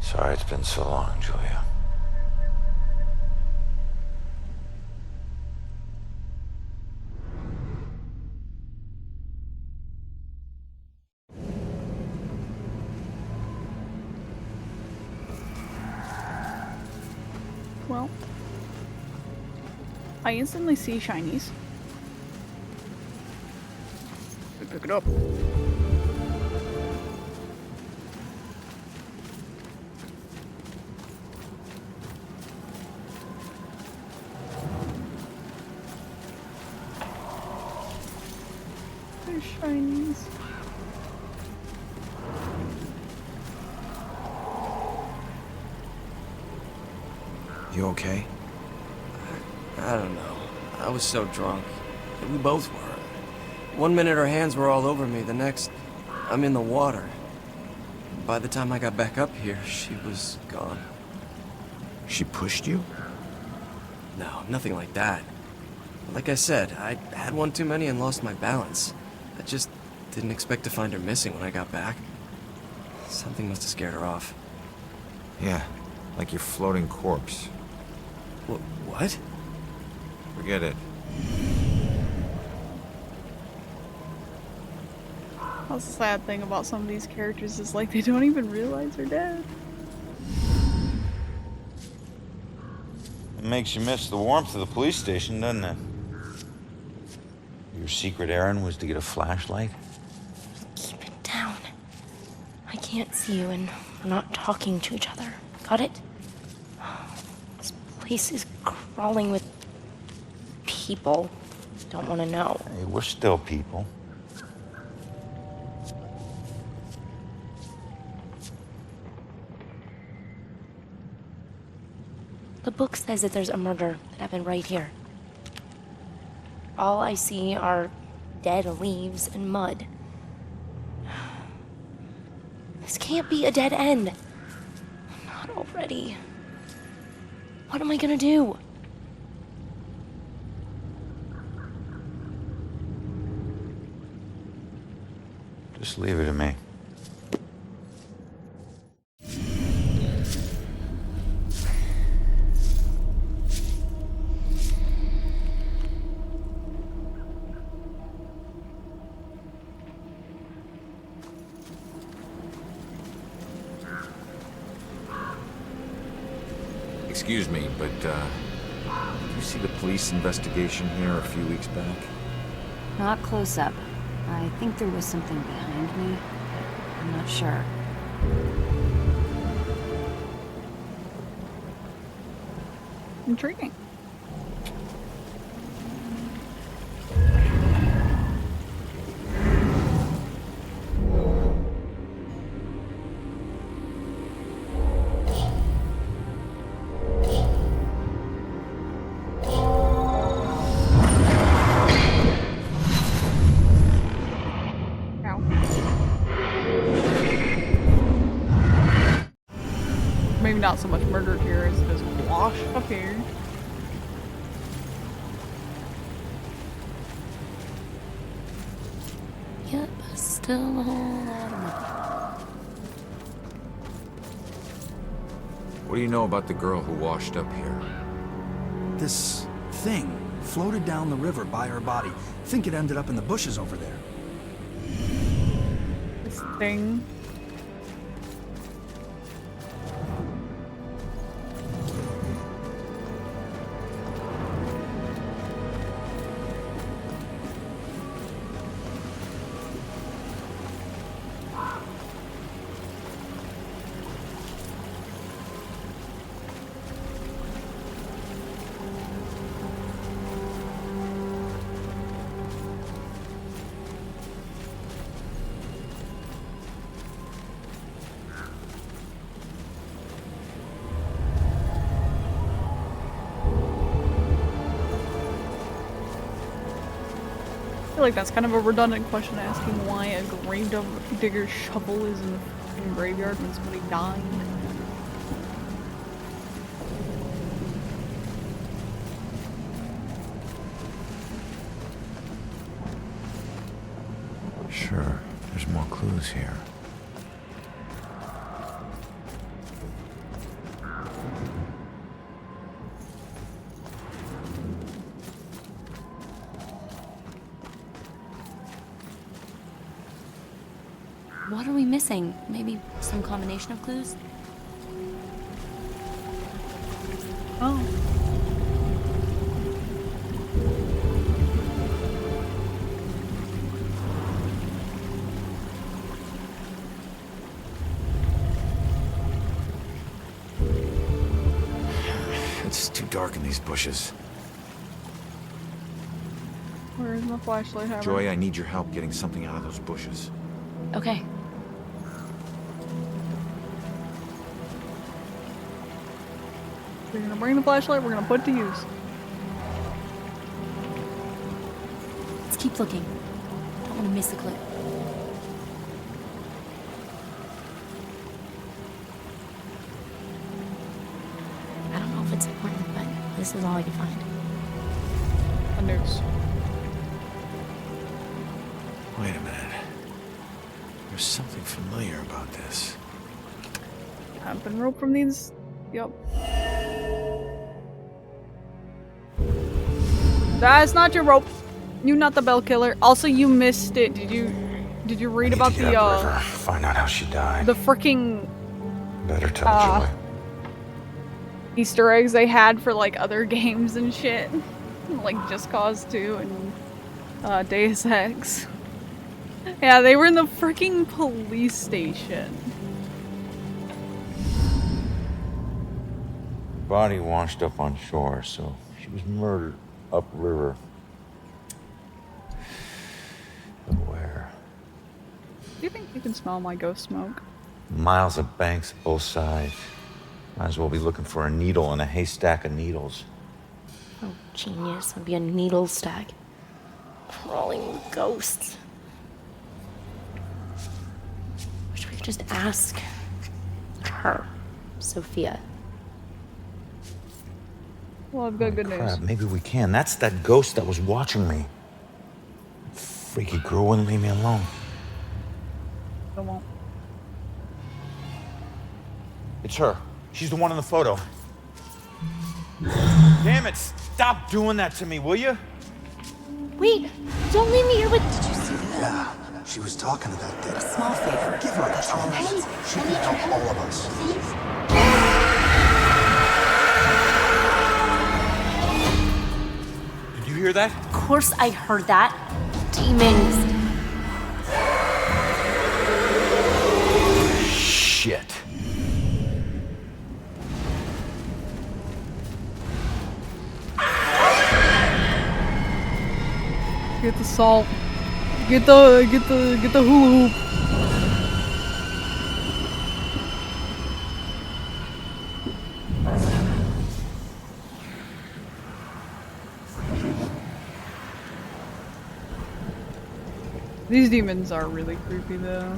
S23: Sorry it's been so long, Julia.
S1: Well, I instantly see shinies. Pick it up. shinies.
S14: You okay?
S5: I don't know. I was so drunk. We both were. One minute her hands were all over me, the next, I'm in the water. By the time I got back up here, she was gone.
S14: She pushed you?
S5: No, nothing like that. Like I said, I had one too many and lost my balance. I just didn't expect to find her missing when I got back. Something must have scared her off.
S23: Yeah, like your floating corpse.
S5: What?
S23: Forget it.
S1: That's the sad thing about some of these characters is like they don't even realize they're dead.
S4: It makes you miss the warmth of the police station, doesn't it? Your secret errand was to get a flashlight?
S13: Keep it down. I can't see you and we're not talking to each other. Got it? This place is crawling with people. Don't want to know.
S4: Hey, we're still people.
S13: The book says that there's a murder that happened right here. All I see are dead leaves and mud. This can't be a dead end. Not already. What am I gonna do?
S4: Just leave it to me.
S23: Excuse me, but, did you see the police investigation here a few weeks back?
S19: Not close up. I think there was something behind me, but I'm not sure.
S1: Intriguing. Maybe not so much murdered here as it is washed up here.
S13: Yep, still a whole lot of mud.
S23: What do you know about the girl who washed up here?
S2: This thing floated down the river by her body. Think it ended up in the bushes over there.
S1: This thing. I feel like that's kind of a redundant question asking why a gravedigger's shovel is in the fucking graveyard when somebody died.
S23: Sure, there's more clues here.
S19: What are we missing? Maybe some combination of clues?
S1: Oh.
S23: It's too dark in these bushes.
S1: Where's my flashlight, Howard?
S23: Joy, I need your help getting something out of those bushes.
S19: Okay.
S1: We're gonna bring the flashlight, we're gonna put it to use.
S19: Let's keep looking. Don't want to miss a clip. I don't know if it's important, but this is all I can find.
S1: A noose.
S23: Wait a minute. There's something familiar about this.
S1: I've been rope from these. Yep. That's not your rope. You not the bell killer. Also, you missed it. Did you read about the
S23: Find out how she died.
S1: the freaking
S23: Better tell Joy.
S1: Easter eggs they had for like other games and shit, like Just Cause 2 and Deus Ex. Yeah, they were in the freaking police station.
S4: Body washed up on shore, so she was murdered upriver. But where?
S1: Do you think you can smell my ghost smoke?
S4: Miles of banks both sides. Might as well be looking for a needle in a haystack of needles.
S13: Oh, genius. I'd be a needle stack. Crawling with ghosts. Wish we could just ask her, Sophia.
S1: Well, I've got good
S4: Crap,
S1: news.
S4: maybe we can. That's that ghost that was watching me. Freaky girl wouldn't leave me alone.
S1: I won't.
S4: It's her. She's the one in the photo. Damn it! Stop doing that to me, will you?
S13: Wait! Don't leave me here with. Did you see that?
S2: Yeah, she was talking to that dead.
S6: A small favor.
S2: Give her a chance. She can help all of us.
S4: Did you hear that?
S19: Of course I heard that. Demons.
S4: Shit.
S1: Get the salt. Get the hula hoop. These demons are really creepy though.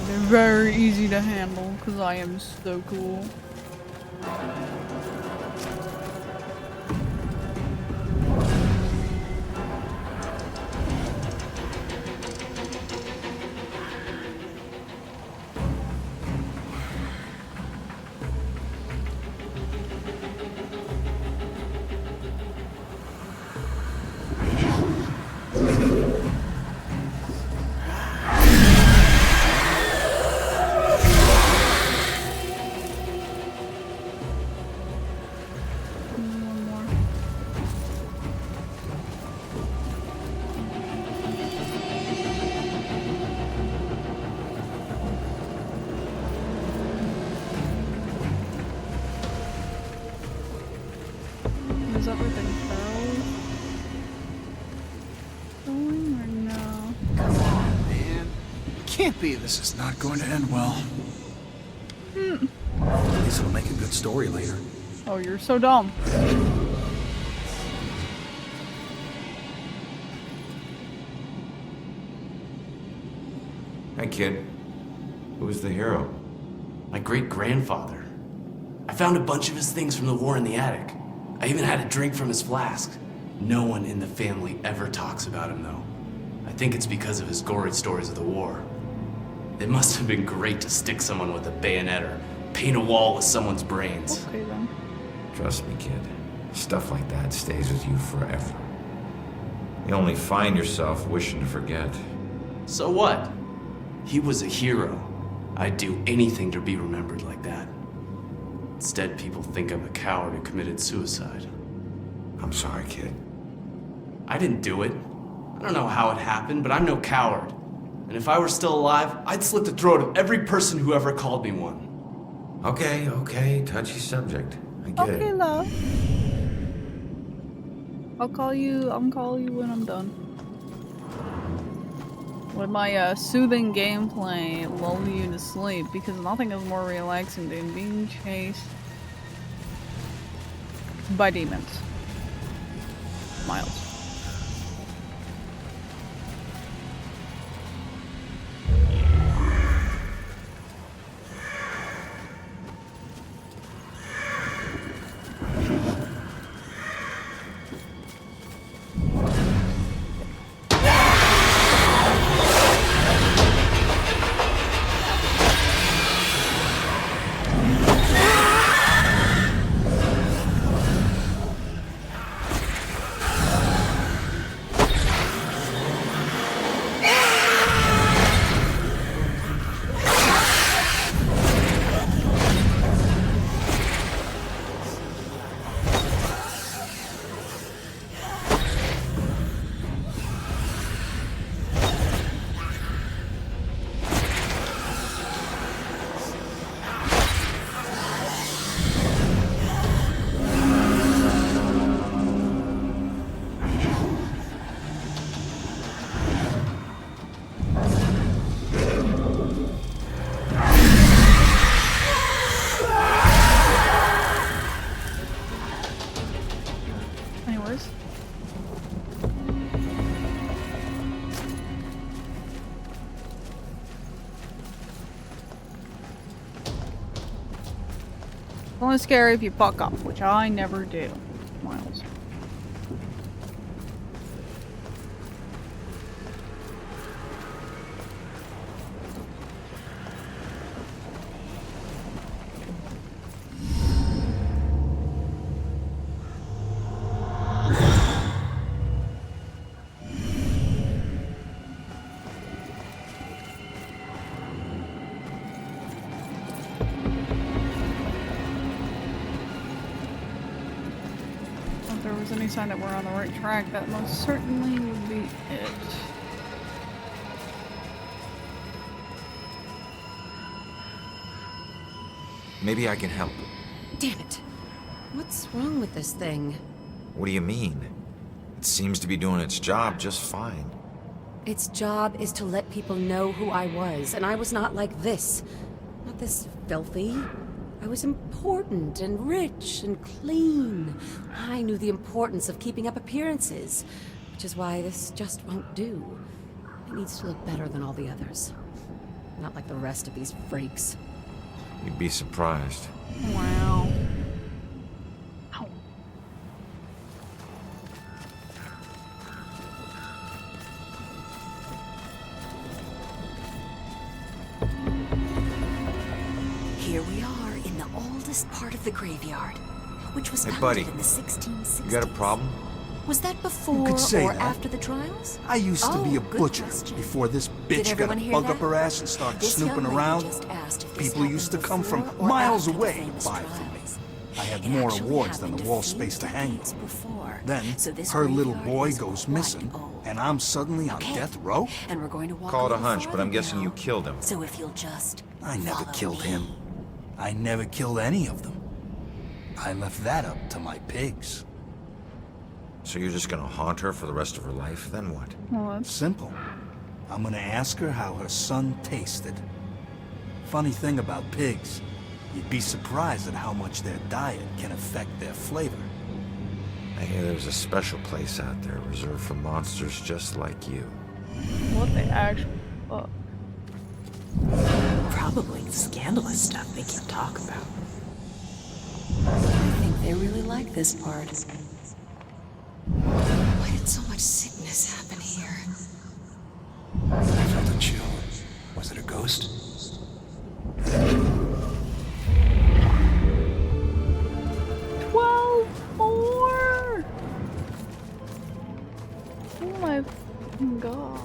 S1: They're very easy to handle because I am so cool. One more. Is everything fell? Going or no?
S2: Come on, man. Can't be. This is not going to end well. At least it'll make a good story later.
S1: Oh, you're so dumb.
S4: Hey, kid. Who was the hero?
S5: My great-grandfather. I found a bunch of his things from the war in the attic. I even had a drink from his flask. No one in the family ever talks about him, though. I think it's because of his gory stories of the war. It must have been great to stick someone with a bayonet or paint a wall with someone's brains.
S1: Okay then.
S4: Trust me, kid. Stuff like that stays with you forever. You only find yourself wishing to forget.
S5: So what? He was a hero. I'd do anything to be remembered like that. Instead, people think I'm a coward who committed suicide.
S4: I'm sorry, kid.
S5: I didn't do it. I don't know how it happened, but I'm no coward.
S7: And if I were still alive, I'd slit the throat of every person who ever called me one.
S23: Okay, touchy subject. I get
S1: Okay,
S23: it.
S1: love. I'll call you when I'm done. With my soothing gameplay lull you to sleep, because nothing is more relaxing than being chased by demons. Miles. Anyways. It's only scary if you fuck up, which I never do, Miles. If there was any sign that we're on the right track, that most certainly would be it.
S23: Maybe I can help.
S9: Damn it. What's wrong with this thing?
S23: What do you mean? It seems to be doing its job just fine.
S9: Its job is to let people know who I was, and I was not like this. Not this filthy. I was important and rich and clean. I knew the importance of keeping up appearances, which is why this just won't do. It needs to look better than all the others. Not like the rest of these freaks.
S23: You'd be surprised.
S1: Wow.
S9: Here we are in the oldest part of the graveyard, which was
S23: Hey,
S9: founded
S23: buddy.
S9: in the 1660s.
S23: You got a problem?
S9: Was that before
S2: You could say
S9: or
S2: that.
S9: after the trials?
S2: I used to be a
S9: good
S2: butcher
S9: question.
S2: before this
S9: Did
S2: bitch got
S9: everyone
S2: a
S9: hear
S2: bug
S9: that?
S2: up her ass and started
S9: This
S2: snooping
S9: young lady
S2: around.
S9: just asked if this
S2: People used to
S9: happened
S2: come from
S9: before or
S2: miles
S9: after the
S2: away
S9: famous
S2: by for me.
S9: trials.
S2: I had
S9: It
S2: more
S9: actually
S2: awards than the
S9: happened a
S2: wall
S9: few
S2: space to hang
S9: decades
S2: on.
S9: before.
S2: Then
S9: So this
S2: her little
S9: graveyard
S2: boy
S9: is
S2: goes
S9: quite
S2: missing,
S9: old.
S2: and I'm suddenly on death row.
S9: And we're going to walk
S23: Call it a
S9: little
S23: hunch, but I'm
S9: farther
S23: guessing
S9: now.
S23: you killed him.
S9: So if you'll just
S2: I never
S9: follow
S2: killed
S9: me.
S2: him. I never killed any of them. I left that up to my pigs.
S23: So you're just gonna haunt her for the rest of her life? Then what?
S1: Well,
S2: Simple. I'm gonna ask her how her son tasted. Funny thing about pigs, you'd be surprised at how much their diet can affect their flavor.
S23: I hear there's a special place out there reserved for monsters just like you.
S1: what the actual fuck?
S6: Probably scandalous stuff they can't talk about. I think they really like this part.
S9: Why did so much sickness happen here?
S18: I felt a chill. Was it a ghost?
S1: 12-4! Oh my fucking god.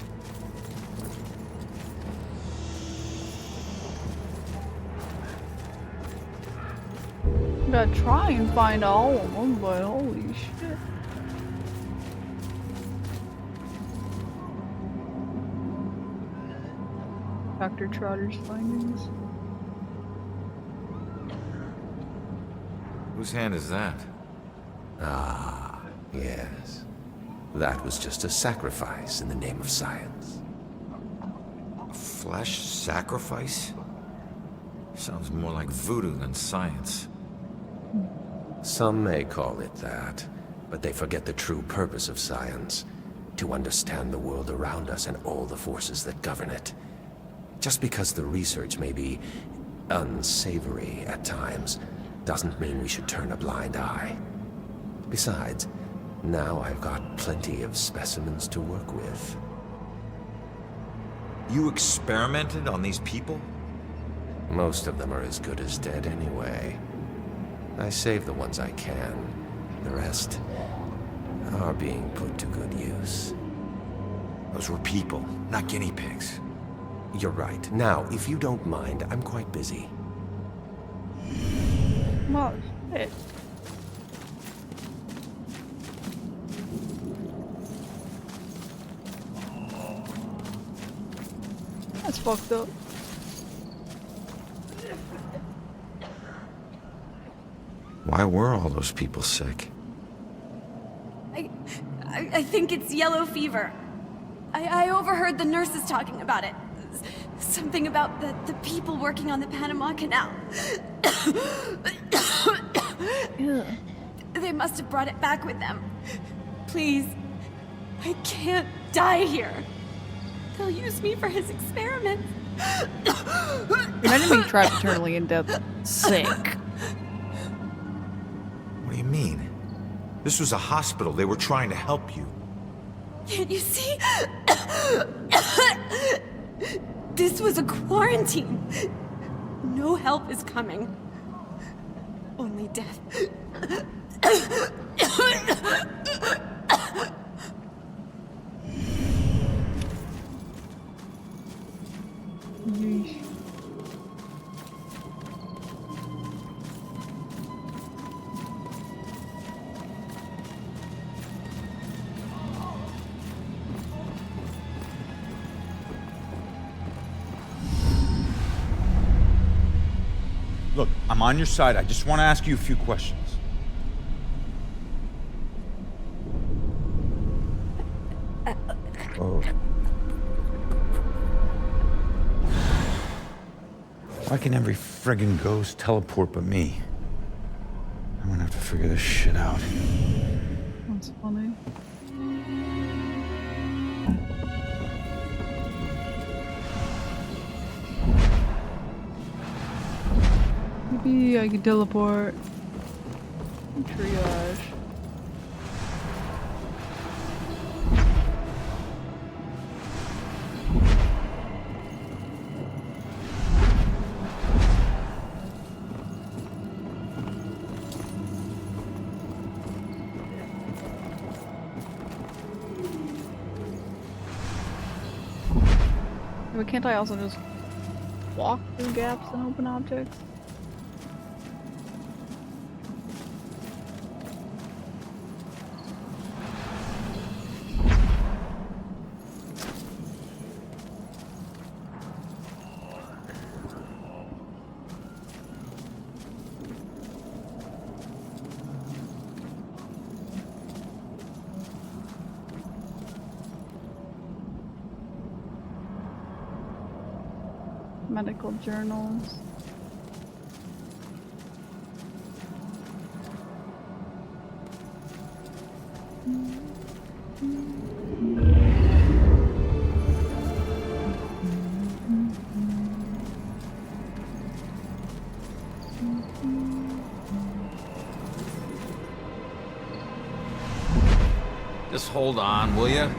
S1: Gotta try and find all of them, but holy shit. Dr. Trotter's findings.
S23: Whose hand is that?
S11: Ah, yes. That was just a sacrifice in the name of science.
S23: A flesh sacrifice? Sounds more like voodoo than science.
S11: Some may call it that, but they forget the true purpose of science. To understand the world around us and all the forces that govern it. Just because the research may be unsavory at times, doesn't mean we should turn a blind eye. Besides, now I've got plenty of specimens to work with.
S23: You experimented on these people?
S11: Most of them are as good as dead anyway. I save the ones I can. The rest are being put to good use.
S23: Those were people, not guinea pigs.
S11: You're right. Now, if you don't mind, I'm quite busy.
S1: Well, shit. That's fucked up.
S23: Why were all those people sick?
S12: I think it's yellow fever. I overheard the nurses talking about it. Something about the people working on the Panama Canal. They must have brought it back with them. Please, I can't die here. They'll use me for his experiments.
S1: Imagine being trapped eternally in death. Sick.
S23: What do you mean? This was a hospital. They were trying to help you.
S12: Can't you see? This was a quarantine. No help is coming. Only death.
S1: Yeesh.
S23: Look, I'm on your side. I just want to ask you a few questions. Oh. Why can every friggin' ghost teleport but me? I'm gonna have to figure this shit out.
S1: That's funny. Maybe I could teleport. Triage. But can't I also just walk through gaps and open objects? Medical journals.
S23: Just hold on, will you?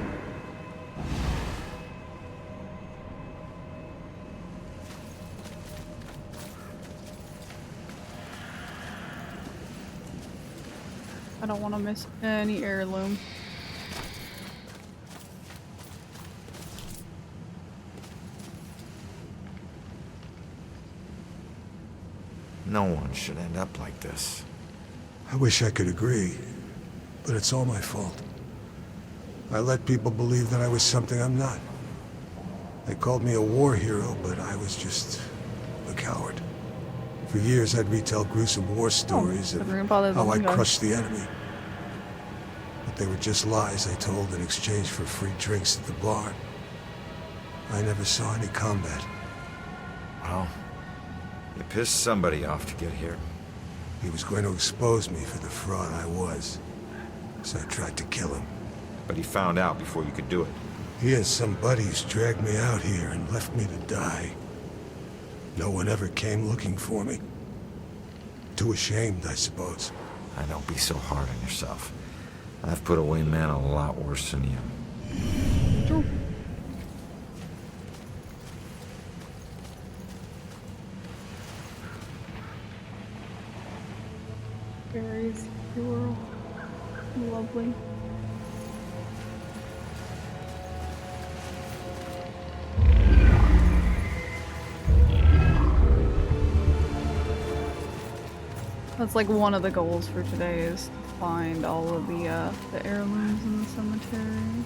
S1: I don't want to miss any heirloom.
S23: No one should end up like this.
S15: I wish I could agree, but it's all my fault. I let people believe that I was something I'm not. They called me a war hero, but I was just a coward. For years, I'd retell gruesome war stories of how I crushed the enemy. But they were just lies I told in exchange for free drinks at the bar. I never saw any combat.
S23: Well, you pissed somebody off to get here.
S15: He was going to expose me for the fraud I was. So I tried to kill him.
S23: But he found out before you could do it.
S15: He and some buddies dragged me out here and left me to die. No one ever came looking for me. Too ashamed, I suppose.
S23: Don't be so hard on yourself. I've put away men a lot worse than you.
S1: True. Berries, everywhere. Lovely. That's like one of the goals for today is to find all of the heirlooms in the cemetery.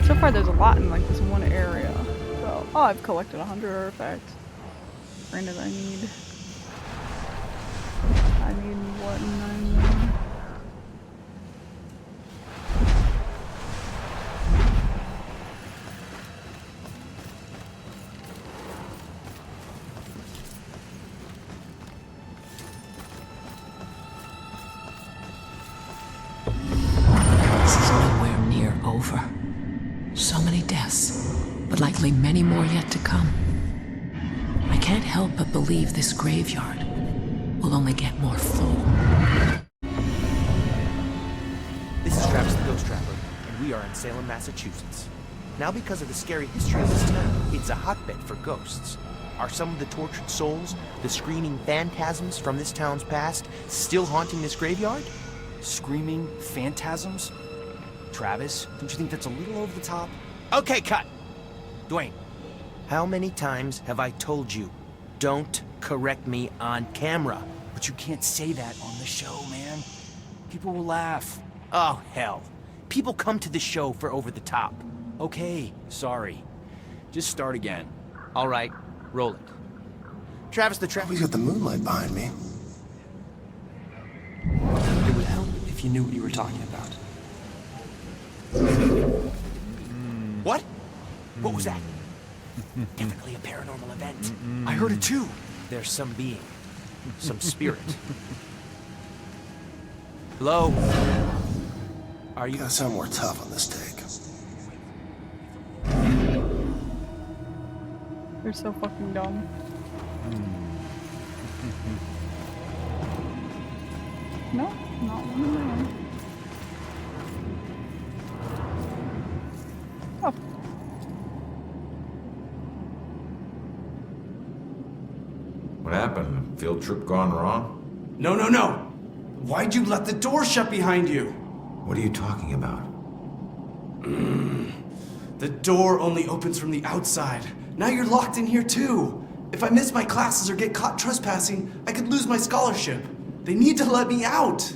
S1: So far there's a lot in like this one area. So, oh, I've collected 100 artifacts. Granted, I need what, 9 more?
S6: This is nowhere near over. So many deaths, but likely many more yet to come. I can't help but believe this graveyard will only get more full.
S14: This is Travis the Ghost Trapper, and we are in Salem, Massachusetts. Now, because of the scary history of this town, it's a hotbed for ghosts. Are some of the tortured souls, the screaming phantasms from this town's past, still haunting this graveyard?
S7: Screaming phantasms? Travis, don't you think that's a little over the top?
S14: Okay, cut! Dwayne, how many times have I told you, don't correct me on camera?
S7: But you can't say that on the show, man. People will laugh.
S14: Oh, hell. People come to the show for over the top.
S7: Okay, sorry. Just start again.
S14: All right, roll it. Travis the Trapper.
S3: We got the moonlight behind me.
S7: It would help if you knew what you were talking about.
S14: What? What was that? Definitely a paranormal event.
S7: I heard it too.
S14: There's some being. Some spirit. Hello? Are you...
S3: Gotta sound more tough on this take.
S1: They're so fucking dumb. No, not one of them. Oh.
S23: What happened? Field trip gone wrong?
S7: No, no, no! Why'd you let the door shut behind you?
S23: What are you talking about?
S7: The door only opens from the outside. Now you're locked in here too. If I miss my classes or get caught trespassing, I could lose my scholarship. They need to let me out.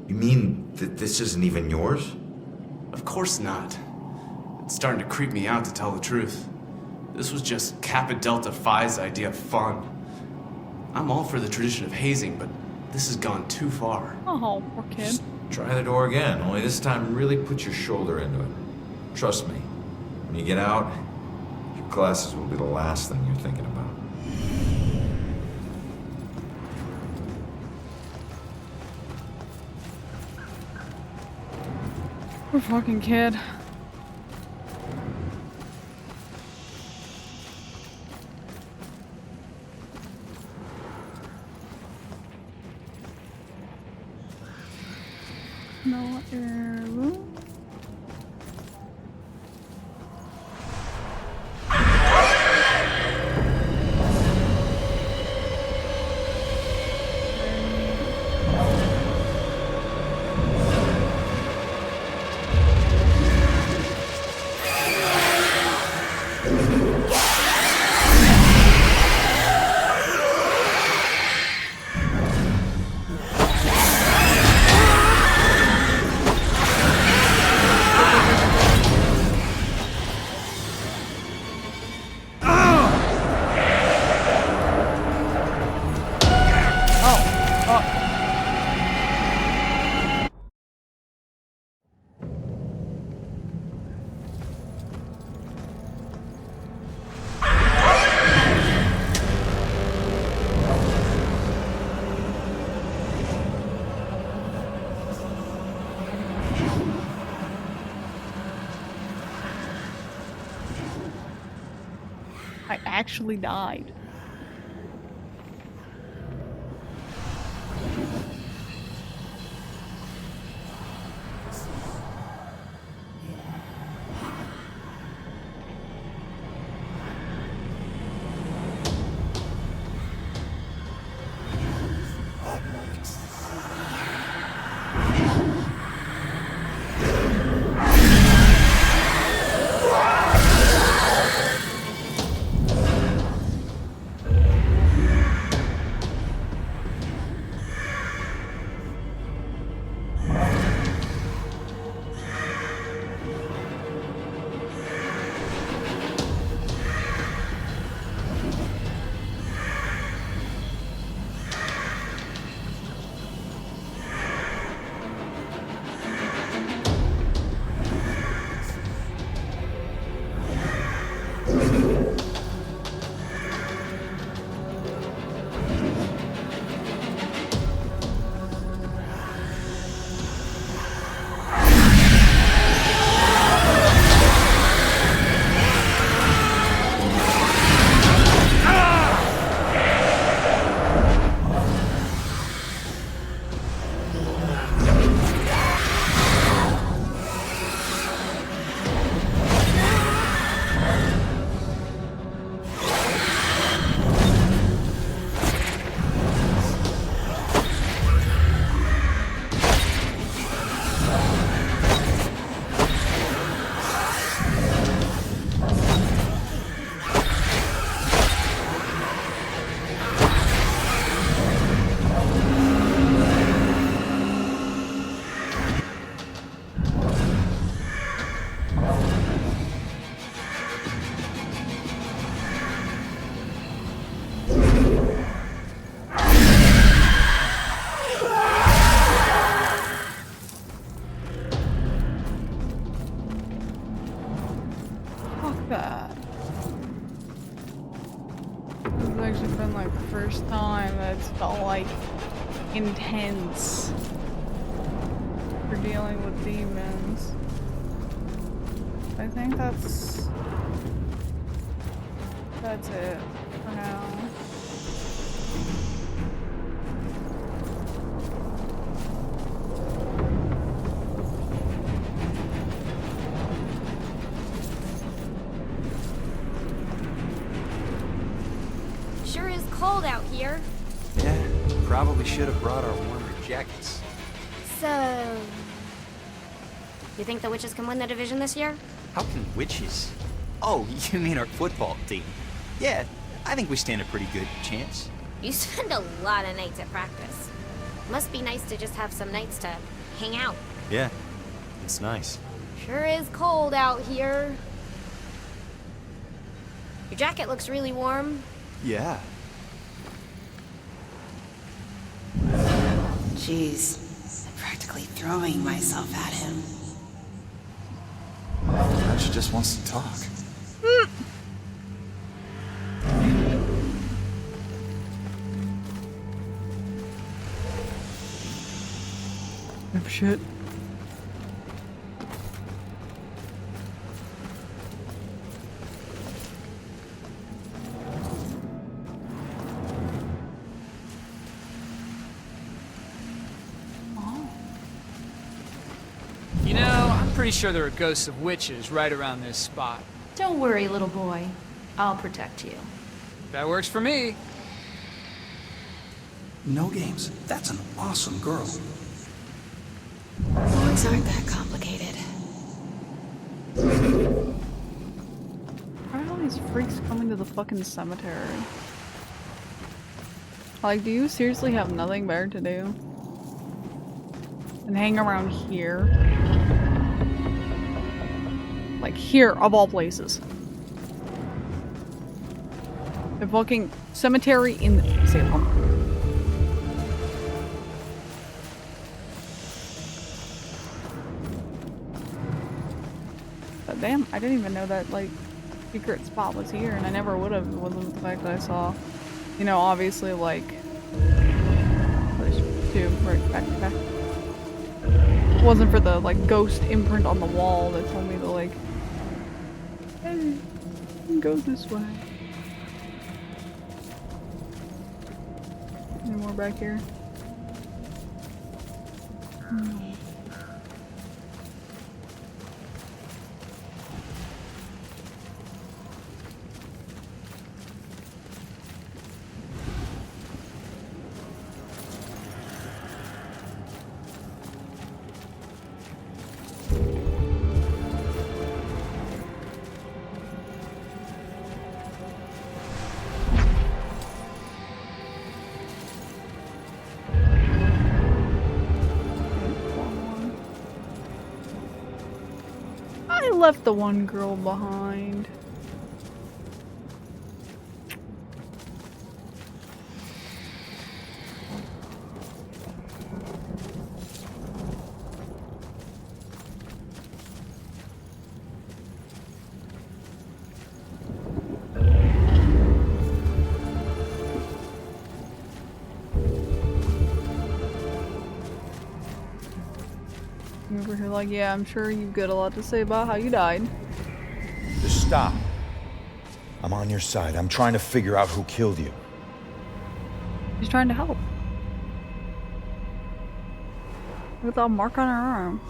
S23: You mean that this isn't even yours?
S7: Of course not. It's starting to creep me out, to tell the truth. This was just Kappa Delta Phi's idea of fun. I'm all for the tradition of hazing, but this has gone too far.
S1: Oh, poor kid.
S23: Just try the door again, only this time really put your shoulder into it. Trust me, when you get out, your classes will be the last thing you're thinking about.
S1: Poor fucking kid. No heirloom. actually died. Fuck that. This has actually been like the first time that it's felt like intense for dealing with demons. I think that's it for now.
S12: Sure is cold out here.
S17: Yeah, probably should have brought our warmer jackets.
S12: So... You think the witches can win the division this year?
S17: How can witches? Oh, you mean our football team? Yeah, I think we stand a pretty good chance.
S12: You spend a lot of nights at practice. Must be nice to just have some nights to hang out.
S17: Yeah, it's nice.
S12: Sure is cold out here. Your jacket looks really warm.
S17: Yeah.
S20: Jeez, I'm practically throwing myself at him.
S17: Now she just wants to talk.
S1: Oh shit.
S22: You know, I'm pretty sure there are ghosts of witches right around this spot.
S19: Don't worry, little boy. I'll protect you.
S22: That works for me.
S2: No games. That's an awesome girl.
S20: Boys aren't that complicated.
S1: Why are all these freaks coming to the fucking cemetery? Like, do you seriously have nothing better to do than hang around here? Like, here, of all places. The fucking cemetery in the Salem. But damn, I didn't even know that, like, secret spot was here, and I never would have if it wasn't the fact that I saw, you know, obviously, like, there's two right back to back. It wasn't for the, like, ghost imprint on the wall that told me to, like, hey, go this way. Any more back here? No. I left the one girl behind. Over here like, yeah, I'm sure you've got a lot to say about how you died.
S8: Just stop. I'm on your side. I'm trying to figure out who killed you.
S1: She's trying to help. Look at that mark on her arm.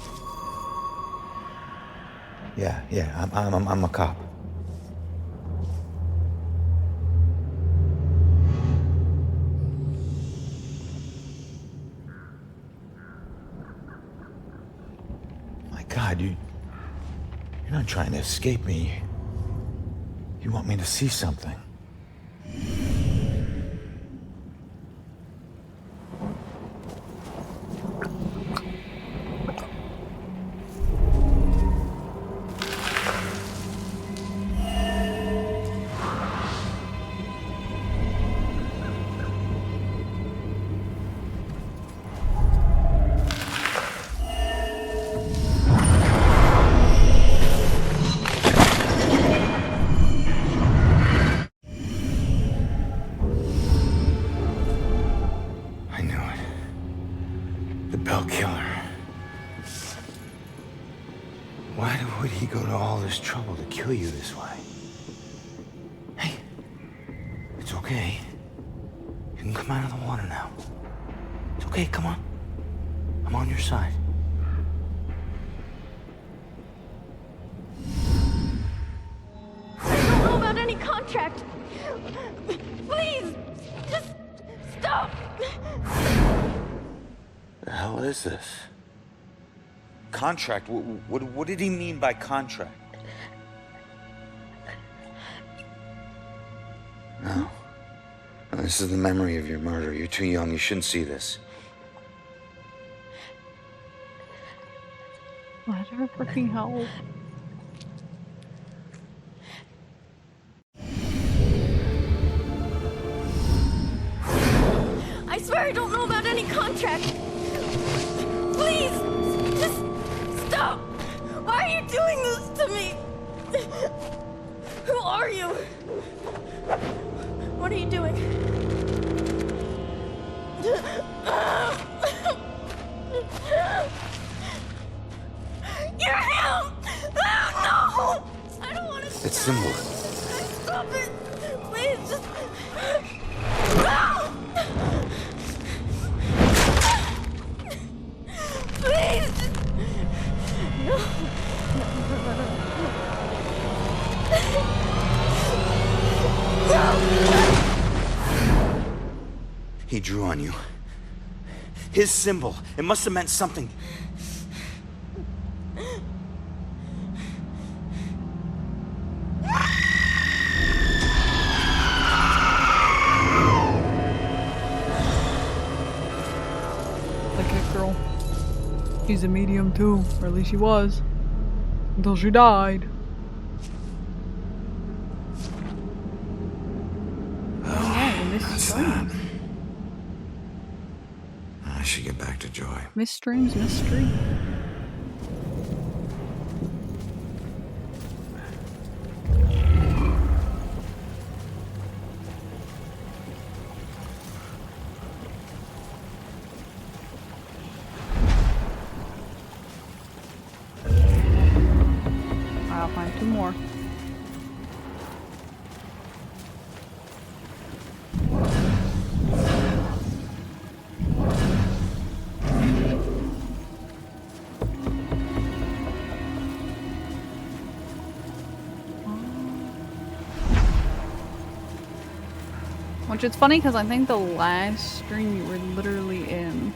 S8: Yeah, I'm a cop. My God, you're not trying to escape me. You want me to see something. Would he go to all this trouble to kill you this way? Hey, it's okay. You can come out of the water now. It's okay, come on. I'm on your side.
S12: I don't know about any contract. Please, just stop.
S8: The hell is this? Contract? What did he mean by contract? No. No, this is the memory of your murder. You're too young. You shouldn't see this.
S1: Let her freaking help.
S12: I swear I don't know about any contract. Please, just stop. Why are you doing this to me? Who are you? What are you doing? You're him! Oh, no! I don't want to
S8: It's symbol.
S12: stop it! Please, just... No! Please! No!
S8: He drew on you. His symbol. It must have meant something.
S1: She's a medium too, or at least she was. Until she died.
S8: What's that? I should get back to Joy.
S1: Miss Stream's mystery. I'll find two more. Which is funny because I think the last stream you were literally in.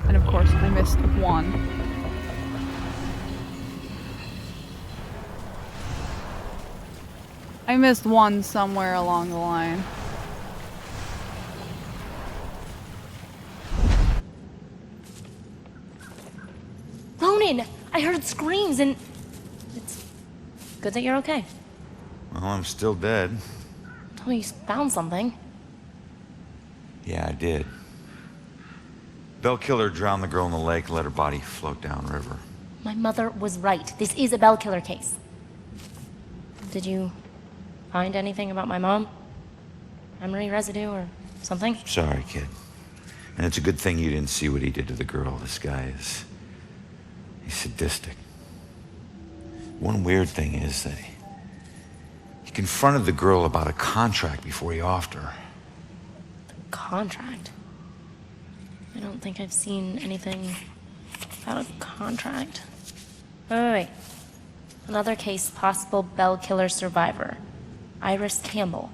S1: And of course, I missed one. I missed one somewhere along the line.
S13: Ronan, I heard screams and it's good that you're okay.
S4: Well, I'm still dead.
S13: Oh, you found something.
S4: Yeah, I did. Bell killer drowned the girl in the lake and let her body float downriver.
S13: My mother was right. This is a Bell killer case. Did you find anything about my mom? Memory residue or something?
S4: Sorry, kid. And it's a good thing you didn't see what he did to the girl. This guy is... he's sadistic. One weird thing is that he confronted the girl about a contract before he offed her.
S13: Contract? I don't think I've seen anything about a contract. Wait. Another case, possible Bell killer survivor. Iris Campbell.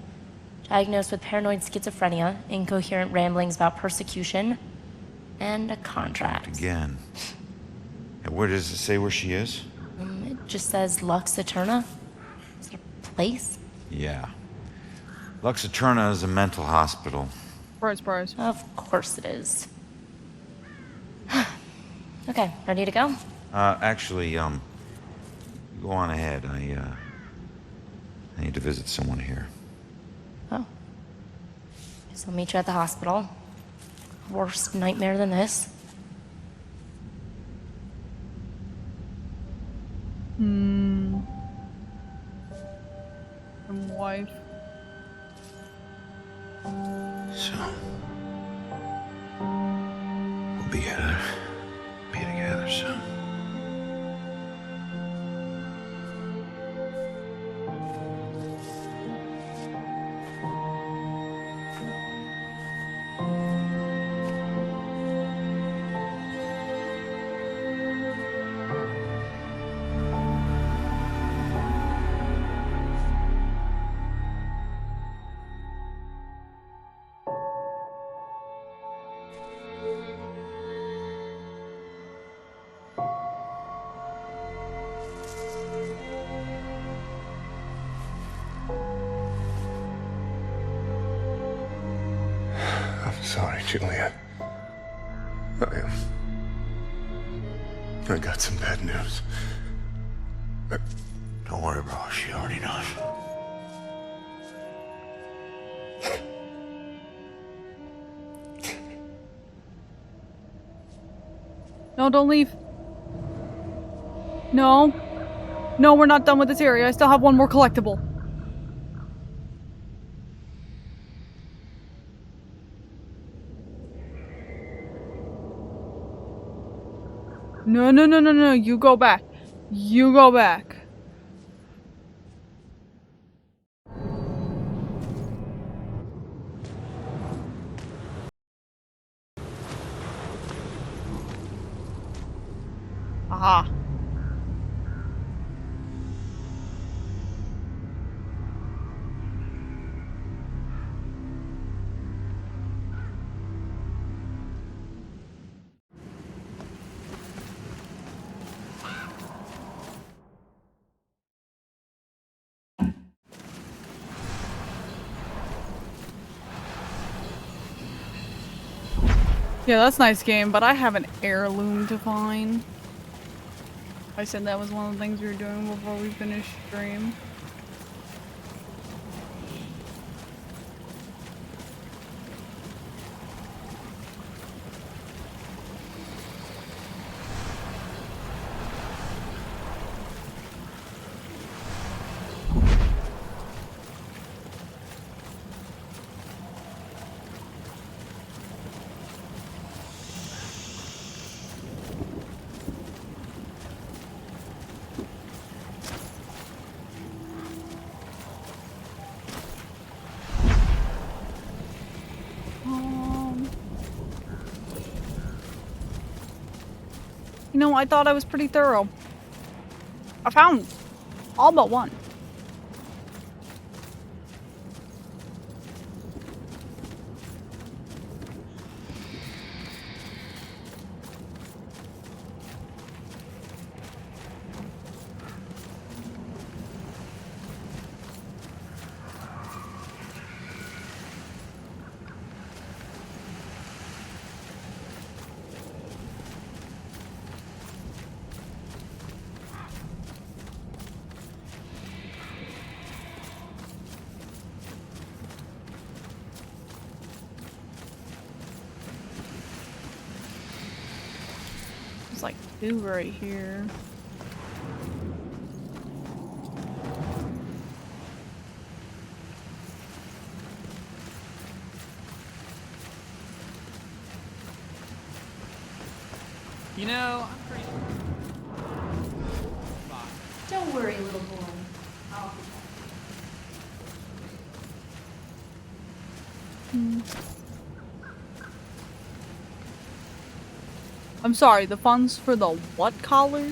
S13: Diagnosed with paranoid schizophrenia, incoherent ramblings about persecution, and a contract.
S4: Again. And where does it say where she is?
S13: It just says Lux Eterna. Is it a place?
S4: Yeah. Lux Eterna is a mental hospital.
S1: Surprise.
S13: Of course it is. Okay, ready to go?
S4: Actually, go on ahead. I need to visit someone here.
S13: Oh. Guess I'll meet you at the hospital. Worst nightmare than this.
S1: And wife.
S8: So, we'll be together soon. I'm sorry, Juliet. I got some bad news.
S11: Don't worry, bro. She already knows.
S1: No, don't leave. No. No, we're not done with this area. I still have one more collectible. No. You go back. You go back. Aha. Yeah, that's a nice game, but I have an heirloom to find. I said that was one of the things we were doing before we finished stream. You know, I thought I was pretty thorough. I found all but one. There's like 2 right here.
S22: You know, I'm pretty...
S19: Don't worry, little boy. I'll
S1: I'm sorry, the funds for the what collar?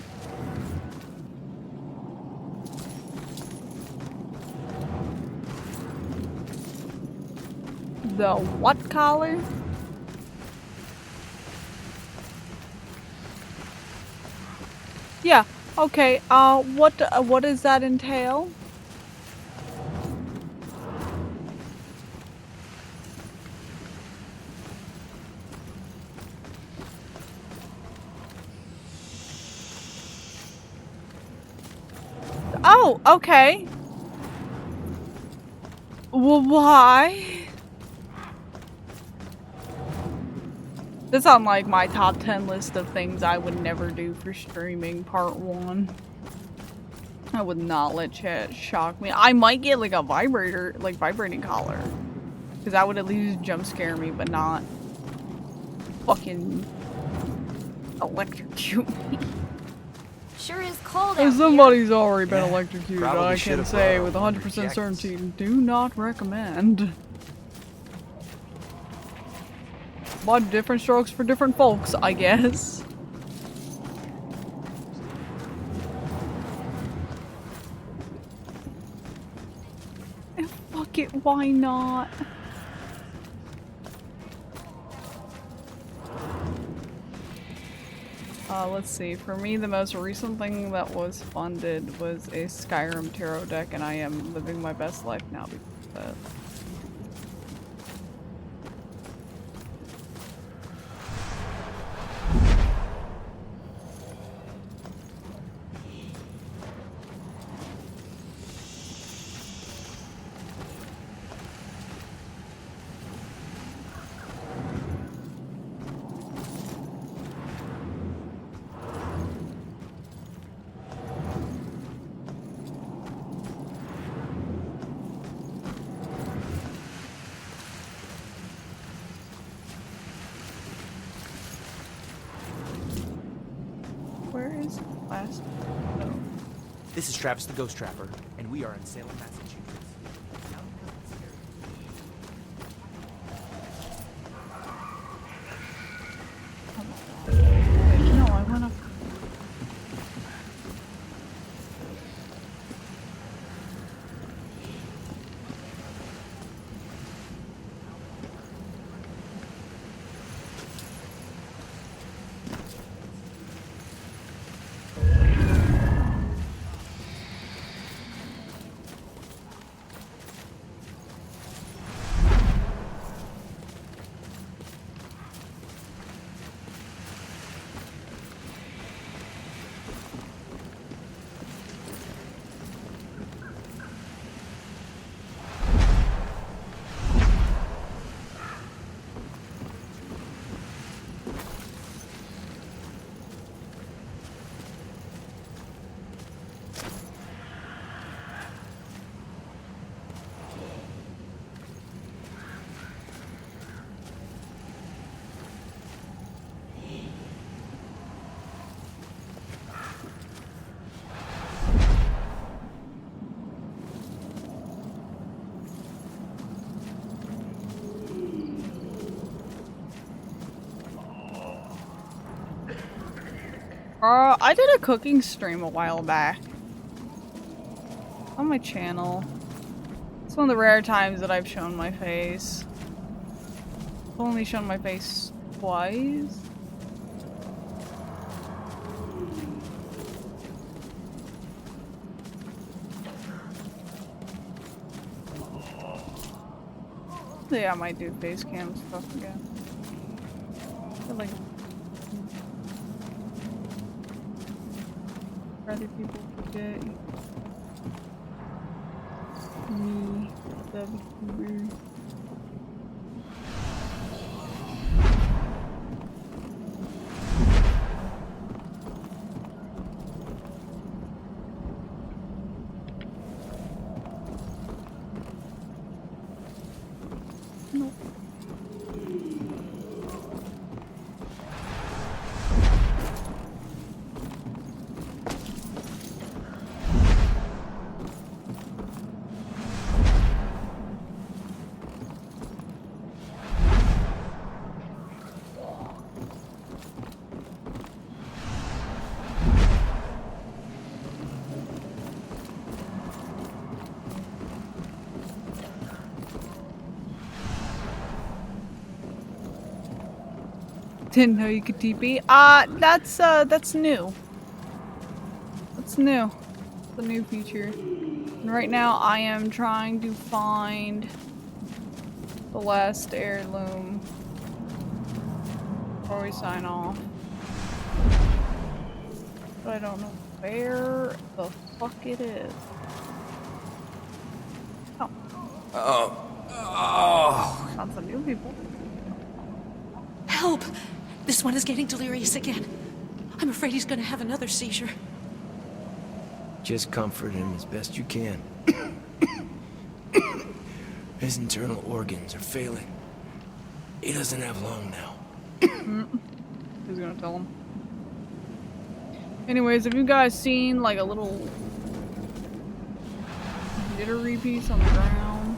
S1: The what collar? Yeah, okay, what does that entail? Oh, okay. Well, why? That's on like my top 10 list of things I would never do for streaming, part 1. I would not let chat shock me. I might get like a vibrator, like vibrating collar. Because that would at least jump scare me, but not fucking electrocute me.
S12: Sure is cold out
S1: Somebody's already been electrocuted,
S17: probably
S1: I
S17: should
S1: can
S17: have
S1: say
S17: brought
S1: with
S17: one
S1: 100%
S17: of your jackets.
S1: certainty, do not recommend. But different strokes for different folks, I guess. Fuck it, why not? Let's see. For me, the most recent thing that was funded was a Skyrim tarot deck, and I am living my best life now because of that. Where is the last? Oh.
S17: This is Travis the Ghost Trapper, and we are in Salem, Massachusetts.
S1: Wait, no, I wanna. I did a cooking stream a while back. On my channel. It's one of the rare times that I've shown my face. I've only shown my face twice. Yeah, I might do face cam stuff again. I feel like other people forget me, the VTuber. No. Didn't know you could TP. That's new. That's new. The new feature. And right now I am trying to find the last heirloom before we sign off. But I don't know where the fuck it is. Oh.
S6: Oh.
S1: Found some new people.
S6: Help! This one is getting delirious again. I'm afraid he's gonna have another seizure.
S14: Just comfort him as best you can. His internal organs are failing. He doesn't have long now.
S1: Who's gonna tell him? Anyways, have you guys seen like a little jittery piece on the ground?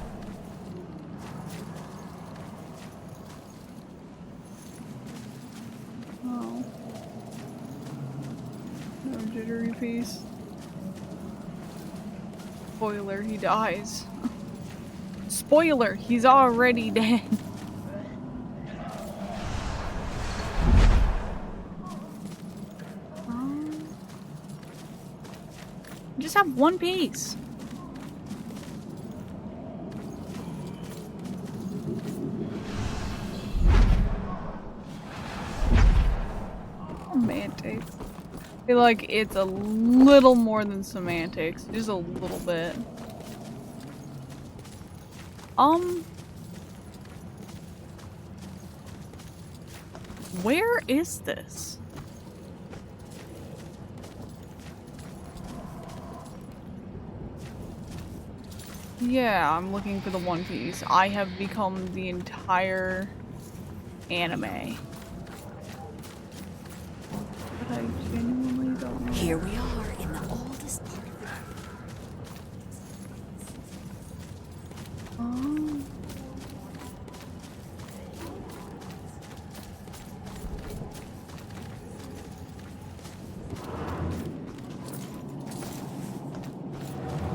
S1: Oh. No jittery piece. Spoiler, he dies. Spoiler, he's already dead. Just have one piece. Semantics. I feel like it's a little more than semantics. Just a little bit. Where is this? Yeah, I'm looking for the One Piece. I have become the entire anime. But I genuinely don't know.
S9: Here we are in the oldest part of the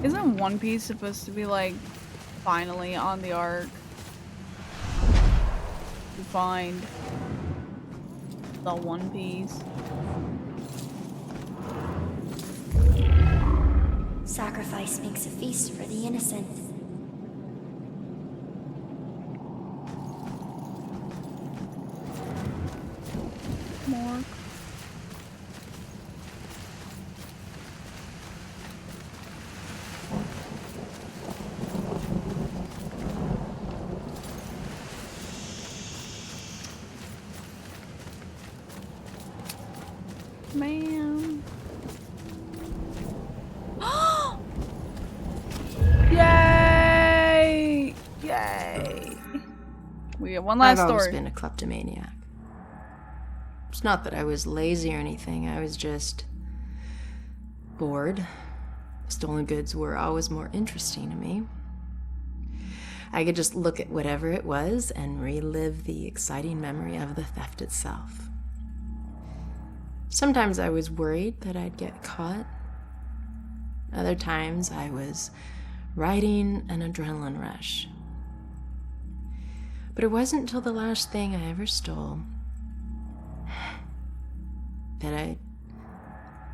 S1: Isn't One Piece supposed to be like finally on the arc to find the One Piece?
S13: Sacrifice makes a feast for the innocent.
S1: More. Man. Yay! Yay! We get one last
S10: I've always
S1: story.
S10: been a kleptomaniac. It's not that I was lazy or anything, I was just bored. Stolen goods were always more interesting to me. I could just look at whatever it was and relive the exciting memory of the theft itself. Sometimes I was worried that I'd get caught. Other times I was riding an adrenaline rush. But it wasn't until the last thing I ever stole that I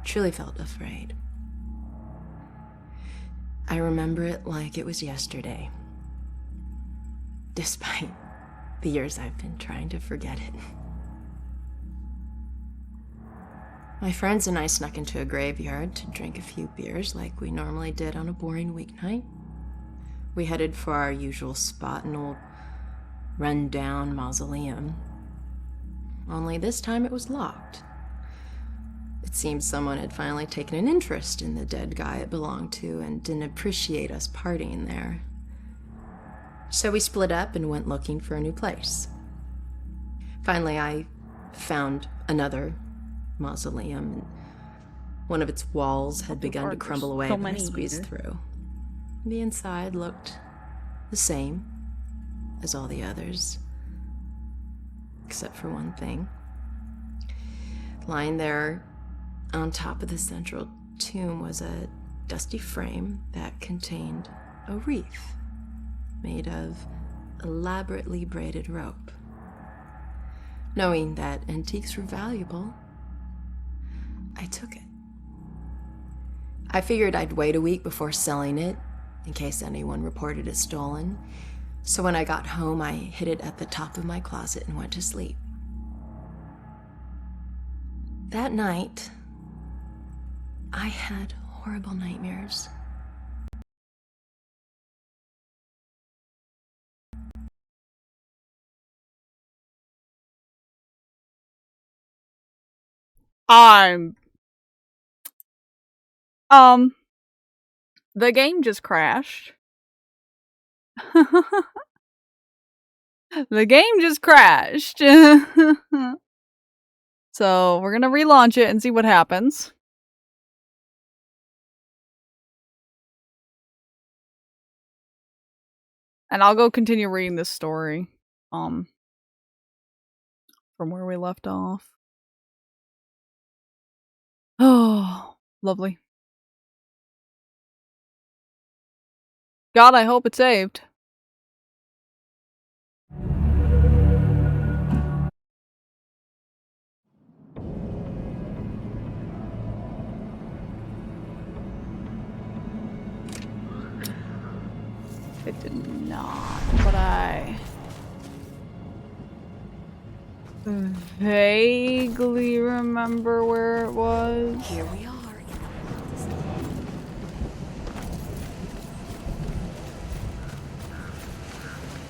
S10: truly felt afraid. I remember it like it was yesterday, despite the years I've been trying to forget it. My friends and I snuck into a graveyard to drink a few beers like we normally did on a boring weeknight. We headed for our usual spot, an old run-down mausoleum. Only this time it was locked. It seemed someone had finally taken an interest in the dead guy it belonged to and didn't appreciate us partying there. So we split up and went looking for a new place. Finally, I found another mausoleum. One of its walls had begun to crumble away, but I squeezed through. The inside looked the same as all the others, except for one thing. Lying there on top of the central tomb was a dusty frame that contained a wreath made of elaborately braided rope. Knowing that antiques were valuable, I took it. I figured I'd wait a week before selling it, in case anyone reported it stolen. So when I got home, I hid it at the top of my closet and went to sleep. That night, I had horrible nightmares.
S1: The game just crashed. The game just crashed. So we're gonna relaunch it and see what happens. And I'll go continue reading this story. From where we left off. Oh, lovely. God, I hope it's saved. It did not, but I vaguely remember where it was.
S9: Here we are.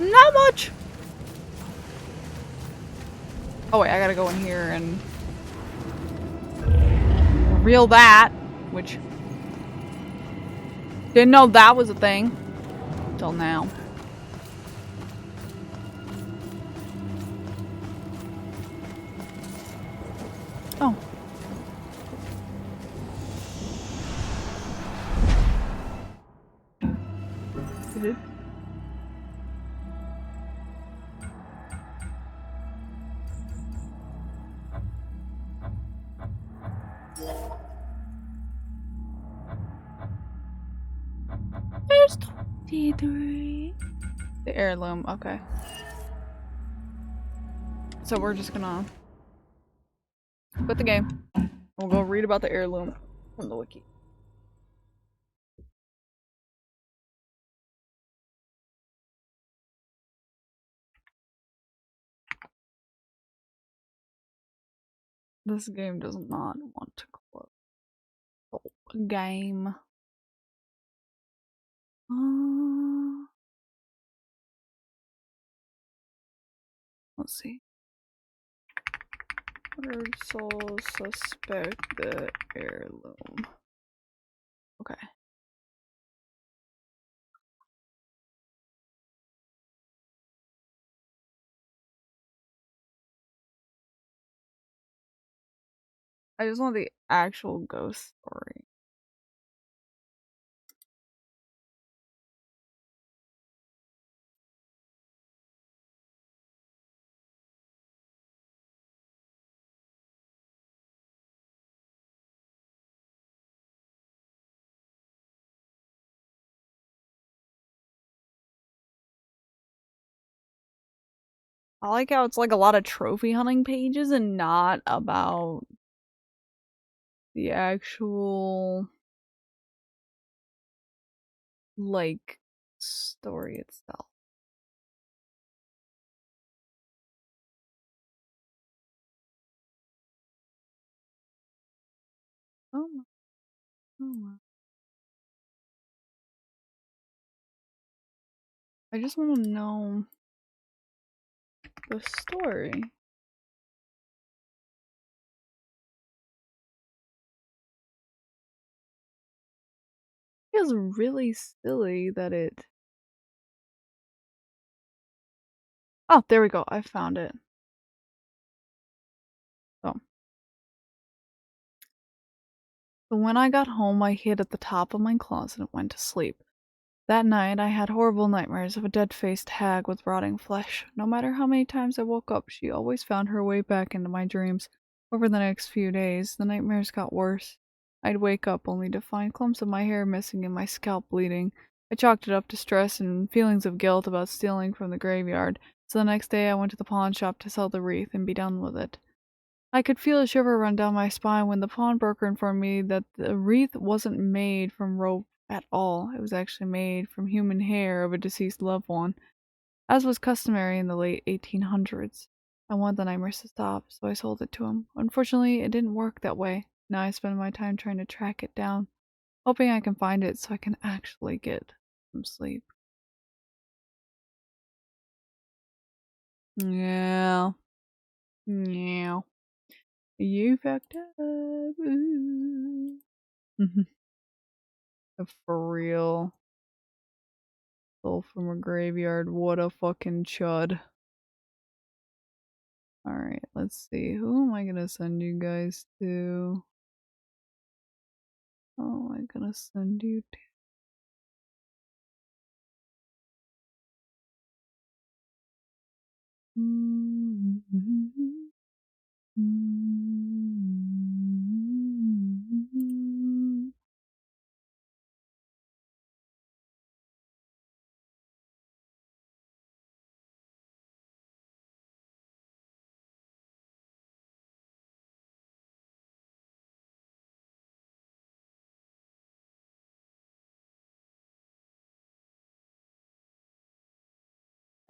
S1: Not much. Oh wait, I gotta go in here and reel that, which didn't know that was a thing till now. Oh. Is it? There's 23. The heirloom, okay. So we're just gonna quit the game. We'll go read about the heirloom from the wiki. This game does not want to close. Oh, game. Let's see. Murdered souls suspect the heirloom. Okay. I just want the actual ghost story. I like how it's like a lot of trophy hunting pages and not about the actual like story itself. Oh my. Oh my. I just want to know the story. It feels really silly that it Oh, there we go. I found it. So when I got home, I hid at the top of my closet and went to sleep. That night, I had horrible nightmares of a dead-faced hag with rotting flesh. No matter how many times I woke up, she always found her way back into my dreams. Over the next few days, the nightmares got worse. I'd wake up only to find clumps of my hair missing and my scalp bleeding. I chalked it up to stress and feelings of guilt about stealing from the graveyard, so the next day I went to the pawn shop to sell the wreath and be done with it. I could feel a shiver run down my spine when the pawnbroker informed me that the wreath wasn't made from rope at all. It was actually made from human hair of a deceased loved one, as was customary in the late 1800s. I wanted the nightmares to stop, so I sold it to him. Unfortunately, it didn't work that way. Now I spend my time trying to track it down, hoping I can find it so I can actually get some sleep. Yeah. Yeah. You fucked up. Ooh. For real. Stole from a graveyard. What a fucking chud. Alright, let's see. Who am I gonna send you guys to? Oh, am I gonna send you to?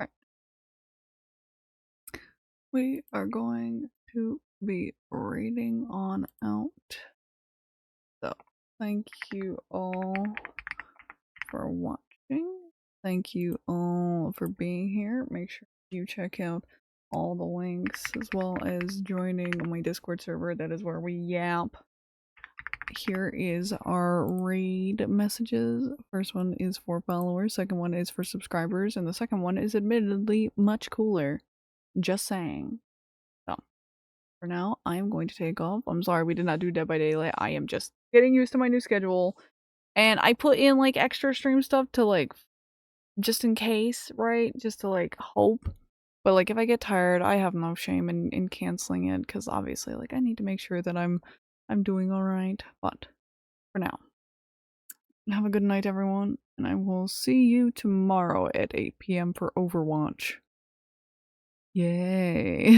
S1: Alright. We are going to be reading on out. So, thank you all for watching. Thank you all for being here. Make sure you check out all the links as well as joining my Discord server. That is where we yap. Here is our raid messages. First one is for followers, second one is for subscribers, and the second one is admittedly much cooler. Just saying. So, for now, I am going to take off. I'm sorry we did not do Dead by Daylight. I am just getting used to my new schedule. And I put in like extra stream stuff to like, just in case, right? Just to like hope. But like if I get tired, I have no shame in canceling it because obviously like I need to make sure that I'm doing alright. But for now, have a good night everyone, and I will see you tomorrow at 8 p.m. for Overwatch. Yay.